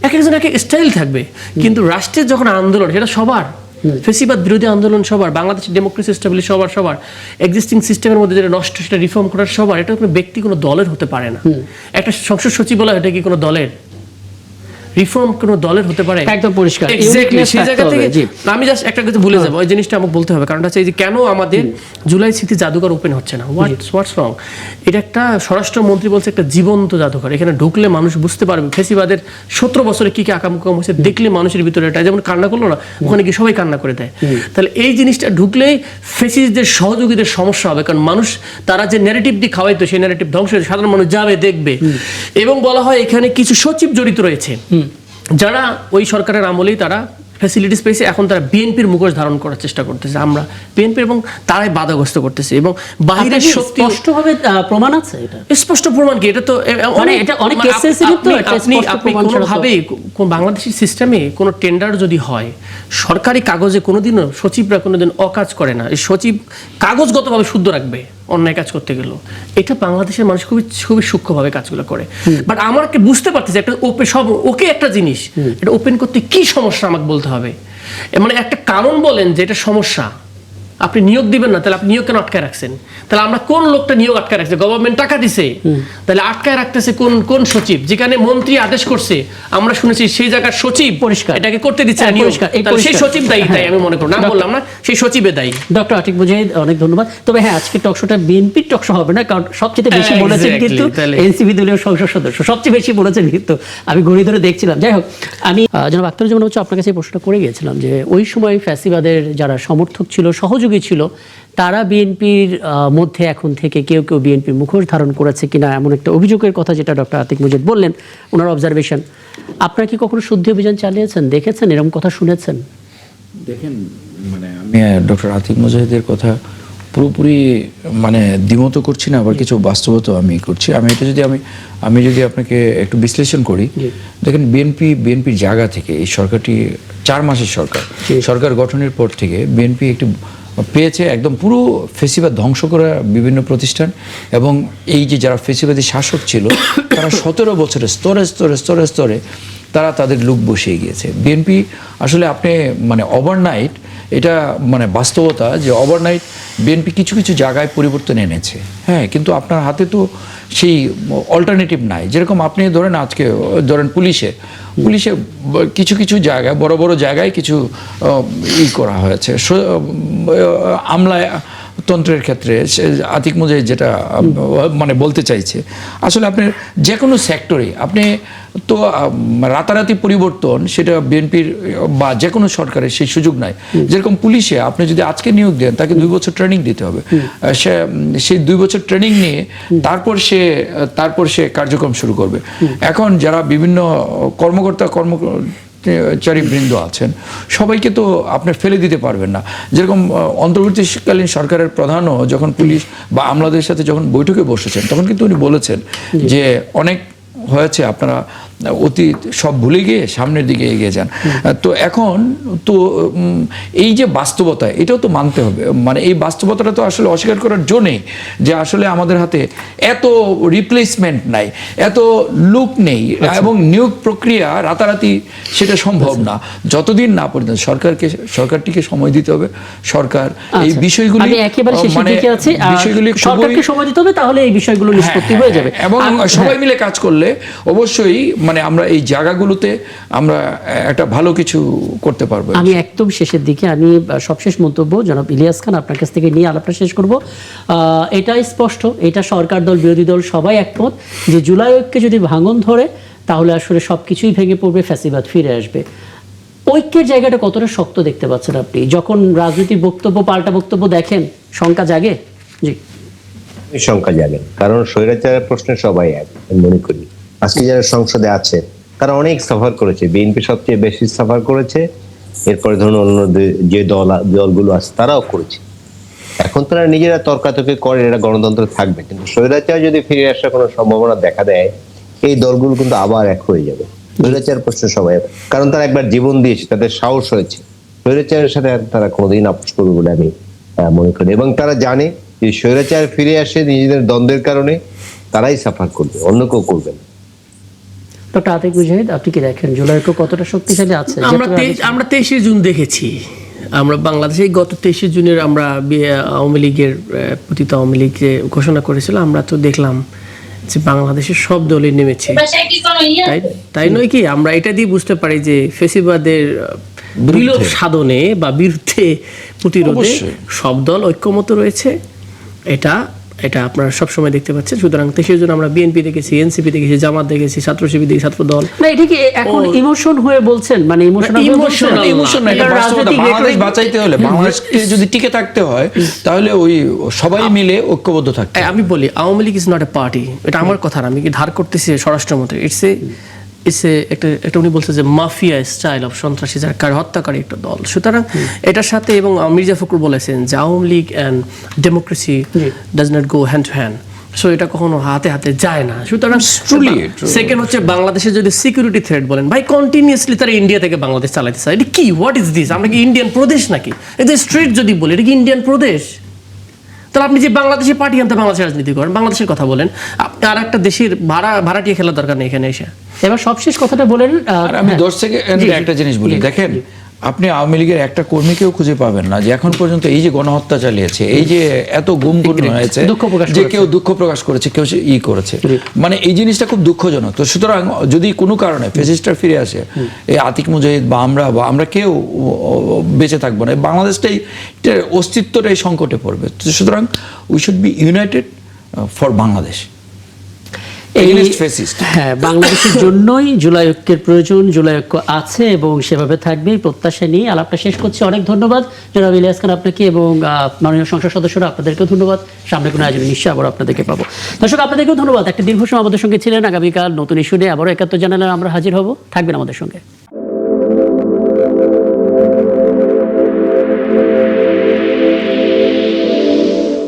এক একজন এক স্টাইল থাকবে। কিন্তু রাষ্ট্রের যখন আন্দোলন, সেটা সবার, ফেসিবাদ বিরোধী আন্দোলন সবার, বাংলাদেশের ডেমোক্রেসি স্টেবিলিটি সবার, এক্সিস্টিং সিস্টেমের মধ্যে যেটা নষ্ট সেটা রিফর্ম করার সবার। এটা কোনো ব্যক্তি কোনো দলের হতে পারে না। একটা সংসদ সচিবালয় এটা কি কোনো দলের? রিফর্ম কোনো দলের হতে পারে? একদম পরিষ্কার। এক্স্যাক্টলি Uniqueness সেই জায়গা থাকতে থেকে হবে, জি। আমি জাস্ট একটা কথা ভুলে যাবো, ওই জিনিসটা আমাকে বলতে হবে। কারণটা হচ্ছে এই যে কেন আমাদের জুলাই স্মৃতি জাদুঘর ওপেন হচ্ছে না, হোয়াটস রং? এটা একটা স্বরাষ্ট্রমন্ত্রী বলছে একটা জীবন্ত জাদুঘর, এখানে ঢুকলে মানুষ বুঝতে পারবে ফেসিবাদের 17 বছরে কি কি আকামকুকাম হয়েছে, দেখলে মানুষের ভিতরে এটা যেমন কান্না করলো না, ওখানে কি সবাই কান্না করে দেয়। তাহলে এই জিনিসটা ঢুকলেই ফেসিস্টদের সহযোগীদের সমস্যা হবে, কারণ মানুষ তারা যে ন্যারেটিভ দিয়ে খাওয়াইতো সেই ন্যারেটিভ ধ্বংস হয়ে সাধারণ মানুষ যাবে দেখবে। এবং বলা হয় এখানে কিছু সচিব জড়িত রয়েছে যারা ওই সরকারের আমলেই তারা ফ্যাসিলিটিস পেয়েছে, এখন তারা বিএনপির মুখোশ ধারণ করার চেষ্টা করতেছে, আমরা বিএনপি, এবং তারাই বাধাগ্রস্ত করতেছে। এবং বাহিরের সত্যি স্পষ্টভাবে প্রমাণ আছে এটা? স্পষ্ট প্রমাণ কি? এটা তো মানে এটা অনেক কেস সেন্সিটিভ তো, এটা আপনি স্পষ্ট আপনি প্রমাণ ছাড়া তো- কোনোভাবেই বাংলাদেশের সিস্টেমে কোনো টেন্ডার যদি হয়, সরকারি কাগজে কোনোদিনও সচিবরা কোনোদিন অকাজ করে না। এই সচিব কাগজগতভাবে শুদ্ধ রাখবে অন্যায় কাজ করতে গেল, এটা বাংলাদেশের মানুষ খুবই খুবই সূক্ষ্মভাবে কাজগুলো করে। বাট আমাকে বুঝতে পারতেছি একটা সব ওকে একটা জিনিস, এটা ওপেন করতে কি সমস্যা আমাকে বলতে হবে। মানে একটা কারণ বলেন যে এটা সমস্যা, আপনি নিয়োগ দিবেন না, তাহলে আপনি নিয়োগ কেন আটকায় রাখছেন? তাহলে আমরা কোন লোকটা নিয়োগ আটকায় রাখছে? গভর্নমেন্ট টাকা দিছে, তাহলে আটকায় রাখতেছে কোন কোন সচিব? যেখানে মন্ত্রী আদেশ করছে, আমরা শুনেছি সেই জায়গার সচিব পরিষ্কার এটাকে করতে দিচ্ছে না, নিয়োগ। পরিষ্কার, এই তাহলে সেই পরিষ্কার। সচিব দায়ী, তাই আমি মনে করি, না বললাম না, সেই সচিবে দায়ী। ডক্টর আতিক মুজাহিদ, অনেক ধন্যবাদ। তবে হ্যাঁ, আজকে টকশোটা বিএনপির টকশো হবে না, কারণ সবচেয়ে বেশি বলেছেন Exactly, কিন্তু তাহলে। এনসিপি দলীয় সংসদ সদস্য, সবচেয়ে বেশি বলেছেন কিন্তু আমি ঘড়ি ধরে দেখছিলাম। যাই হোক, আমি জনাব আখতারুজ্জামান হচ্ছে আপনার কাছে এই প্রশ্নটা করে গিয়েছিলাম যে ওই সময় ফ্যাসিবাদের যারা সমর্থক ছিল, সহযোগী ছিল, তারা বিএনপির মধ্যে এখন থেকে কেউ কেউ বিএনপির মুখোশ ধারণ করেছে কিনা, এমন একটা অভিযোগের কথা যেটা ডক্টর আতিক মুজাহিদ বললেন, ওনার অবজারভেশন। আপনারা কি কখনো শুদ্ধি অভিযান চালিয়েছেন, দেখেছেন, এরকম কথা শুনেছেন? দেখেন, মানে আমি ডক্টর আতিক মুজাহিদের কথা পুরোপুরি মানে দ্বিমত করছি না, আবার কিছু বাস্তবতা আমি করছি। আমি এটা যদি আমি যদি আপনাকে একটু বিশ্লেষণ করি, দেখেন বিএনপির জায়গা থেকে এই সরকারটি 4 মাসের সরকার গঠনের পর থেকে বিএনপি একটি পেয়েছে একদম পুরো ফেসিবাদ ধ্বংস করা বিভিন্ন প্রতিষ্ঠান, এবং এই যে যারা ফেসিবাদী শাসক ছিল তারা 17 বছরে স্তরে স্তরে স্তরে স্তরে তারা তাদের লুক বসিয়ে গিয়েছে। বিএনপি আসলে আপনি মানে ওভারনাইট, এটা মানে বাস্তবতা যে ওভারনাইট বিএনপি কিছু কিছু জায়গায় পরিবর্তন এনেছে, হ্যাঁ, কিন্তু আপনার হাতে তো সেই অল্টারনেটিভ নাই। যেরকম আপনি ধরেন আজকে ধরেন পুলিশে কিছু কিছু জায়গায়, বড় বড় জায়গায় কিছু করা হয়েছে আমলায় তন্ত্রের ক্ষেত্রে। আতিক মুজাহিদ যেটা মানে বলতে চাইছে, আসলে আপনার যে কোনো সেক্টরে আপনি তো রাতারাতি পরিবর্তন, সেটা বিএনপির বা যে কোনো সরকারের সেই সুযোগ নাই। যেরকম পুলিশে আপনি যদি আজকে নিয়োগ দেন, তাকে 2 বছর ট্রেনিং দিতে হবে, সেই 2 বছর ট্রেনিং নিয়ে তারপর সে কার্যক্রম শুরু করবে। এখন যারা বিভিন্ন কর্মচারী বৃন্দ আছেন, সবাইকে তো আপনি ফেলে দিতে পারবেন না। যেরকম অন্তর্বর্তীকালীন সরকারের প্রধানও যখন পুলিশ বা আমলাদের সাথে যখন বৈঠকে বসেছেন, তখন কিন্তু উনি বলেছেন যে অনেক হয়েছে, আপনারা অতীত সব ভুলে গিয়ে সামনের দিকে এগিয়ে যান। তো এখন তো এই যে বাস্তবতা, এটাও তো মানতে হবে। মানে এই বাস্তবতাটা তো আসলে অস্বীকার করার জন্যই যে আসলে আমাদের হাতে এত রিপ্লেসমেন্ট নাই, এত লুক নেই, এবং নিয়োগ প্রক্রিয়া রাতারাতি সেটা সম্ভব না। যতদিন না পর্যন্ত সরকারটিকে সময় দিতে হবে। সরকার এই বিষয়গুলি একেবারে শেষের দিকে আছে, বিষয়গুলি সরকারকে সময় দিতে হবে, তাহলে এই বিষয়গুলো নিষ্পত্তি হয়ে যাবে, এবং সবাই মিলে কাজ করলে অবশ্যই মানে আমরা এই জায়গাগুলোতে আমরা একটা ভালো কিছু করতে পারবো। আমি একদম শেষের দিকে, আমি সবশেষ মন্তব্য জনাব ইলিয়াস খান আপনার কাছ থেকে নিয়ে আলাপটা শেষ করব। এটাই স্পষ্ট, এটা সরকার দল বিরোধী দল সবাই একমত যে জুলাই ঐক্যে যদি ভাঙন ধরে, তাহলে আসলে সবকিছুই ভেঙে পড়বে, ফ্যাসিবাদ ফিরে আসবে। ঐক্যের জায়গাটা কতটা শক্ত দেখতে পাচ্ছেন আপনি? যখন রাজনৈতিক বক্তব্য পাল্টা বক্তব্য দেখেন, শঙ্কা জাগে? জি, শঙ্কা জাগে, কারণ স্বৈরাচারের প্রশ্নে সবাই এক। আমি মনে করি আজকে যারা সংসদে আছে তারা অনেক সাফার করেছে, বিএনপি সবচেয়ে বেশি সাফার করেছে, এরপরে ধরুন অন্য যে দলগুলো আছে তারাও করেছে। এখন তারা নিজেরা তর্কাতর্কি করে, এটা গণতন্ত্র থাকবে, কিন্তু স্বৈরাচার যদি ফিরে আসার কোনো সম্ভাবনা দেখা দেয়, এই দলগুলো কিন্তু আবার এক হয়ে যাবে। স্বৈরাচার প্রশ্নে সবাই, কারণ তারা একবার জীবন দিয়েছে, তাদের সাহস হয়েছে। স্বৈরাচারের সাথে তারা কোনোদিন আপোষ করবে বলে আমি মনে করি, এবং তারা জানে যে স্বৈরাচার ফিরে আসে নিজেদের দ্বন্দ্বের কারণে, তারাই সাফার করবে, অন্য কেউ করবে না। ডক্টর আতিক মুজাহিদ, আপনি কি দেখেন জুলাই ঐক্য কতটা শক্তিশালী আছে? আমরা 23শে জুন দেখেছি, আমরা বাংলাদেশে গত 23শে জুনের আমরা আওয়ামী লীগের পতিত আওয়ামী লীগ যে ঘোষণা করেছিল, আমরা তো দেখলাম যে বাংলাদেশের সব দলই নেমেছে, তাই তাই নয় কি? আমরা এটা দিয়ে বুঝতে পারি যে ফেসিবাদের বিলোপ সাধনে বা বিরুদ্ধে প্রতিরোধে অবশ্যই। সব দল ঐক্যমত রয়েছে। এটা এটা আপনারা সবসময় দেখতে পাচ্ছেন। সুতরাং সেই জন্য আমরা বিএনপি দেখেছি, এনসিপি দেখেছি, জামাত দেখেছি, ছাত্র শিবির দেখেছি, ছাত্র দল। না এটা কি এখন ইমোশন হয়ে বলছেন, মানে ইমোশনাল Emotional ইমোশন না, এটা বাস্তবতা। বাংলাদেশ বাঁচাইতে হলে, বাংলাদেশকে যদি টিকে থাকতে হয়, তাহলে ওই সবাই মিলে ঐক্যবদ্ধ থাকতে হবে। আমি বলি Awami League is not a party. এটা আমার কথা না, আমি কি ধার করতেছি স্বরাষ্ট্রমন্ত্রী। ইটস এ একটা উনি বলছে যে মাফিয়া স্টাইল অফ সন্ত্রাসী, যারা হত্যাকারী একটা দল। সুতরাং এটার সাথে, এবং মির্জা ফখরুল বলেছেন যে Awami League and democracy does not go hand to hand. So এটা কখনো হাতে হাতে যায় না। সুতরাং সেকেন্ড হচ্ছে বাংলাদেশের যদি সিকিউরিটি থ্রেট বলেন, ভাই কন্টিনিউয়াসলি তারা ইন্ডিয়া থেকে বাংলাদেশ চালাইতে চায়। এটা কি, হোয়াট ইজ দিস? আমরা কি ইন্ডিয়ান প্রদেশ নাকি? এটা স্ট্রেট যদি বলি, এটা কি ইন্ডিয়ান প্রদেশ? তাহলে আপনি যে বাংলাদেশে পার্টি আনতে বাংলাদেশের রাজনীতি করেন, বাংলাদেশের কথা বলেন, আপনি আর একটা দেশের ভাড়াটিয়ে খেলার দরকার নেই এখানে এসে। এবার সবশেষ কথাটা বলেন। আর আমি 10 সেকেন্ডে একটা জিনিস বলি, দেখেন আপনি আওয়ামী লীগের একটা কর্মীকেও খুঁজে পাবেন না যে এখন পর্যন্ত এই যে গণহত্যা চালিয়েছে, এই যে এত গুম হয়েছে, দুঃখ প্রকাশ যে কেউ দুঃখ প্রকাশ করেছে, কেউ করেছে, মানে এই জিনিসটা খুব দুঃখজনক। তো সুতরাং যদি কোনো কারণে ফ্যাসিস্টরা ফিরে আসে, এই আতিক মুজাহিদ বা আমরা কেউ বেঁচে থাকবো না, বাংলাদেশটাই অস্তিত্বটাই সংকটে পড়বে। তো সুতরাং we should be United for Bangladesh. হ্যাঁ, বাংলাদেশের জন্যই জুলাই ঐক্যের প্রয়োজন, জুলাই ঐক্য আছে এবং সেভাবে থাকবে, প্রত্যাশা নিয়ে আলাপটা শেষ করছি। অনেক ধন্যবাদ জনাব ইলিয়াস খান আপনাকে এবং মাননীয় সংসদ সদস্যরা, আপনাদেরকেও ধন্যবাদ। সামনে কোনো আয়োজনে নিশ্চয়ই আবার আপনাদেরকে পাবো। দর্শক আপনাদেরকেও ধন্যবাদ, একটা দীর্ঘ সময় আমাদের সঙ্গে ছিলেন। আগামীকাল নতুন ইস্যু নিয়ে আবারও ৭১ জানালে আমরা হাজির হব, থাকবেন আমাদের সঙ্গে।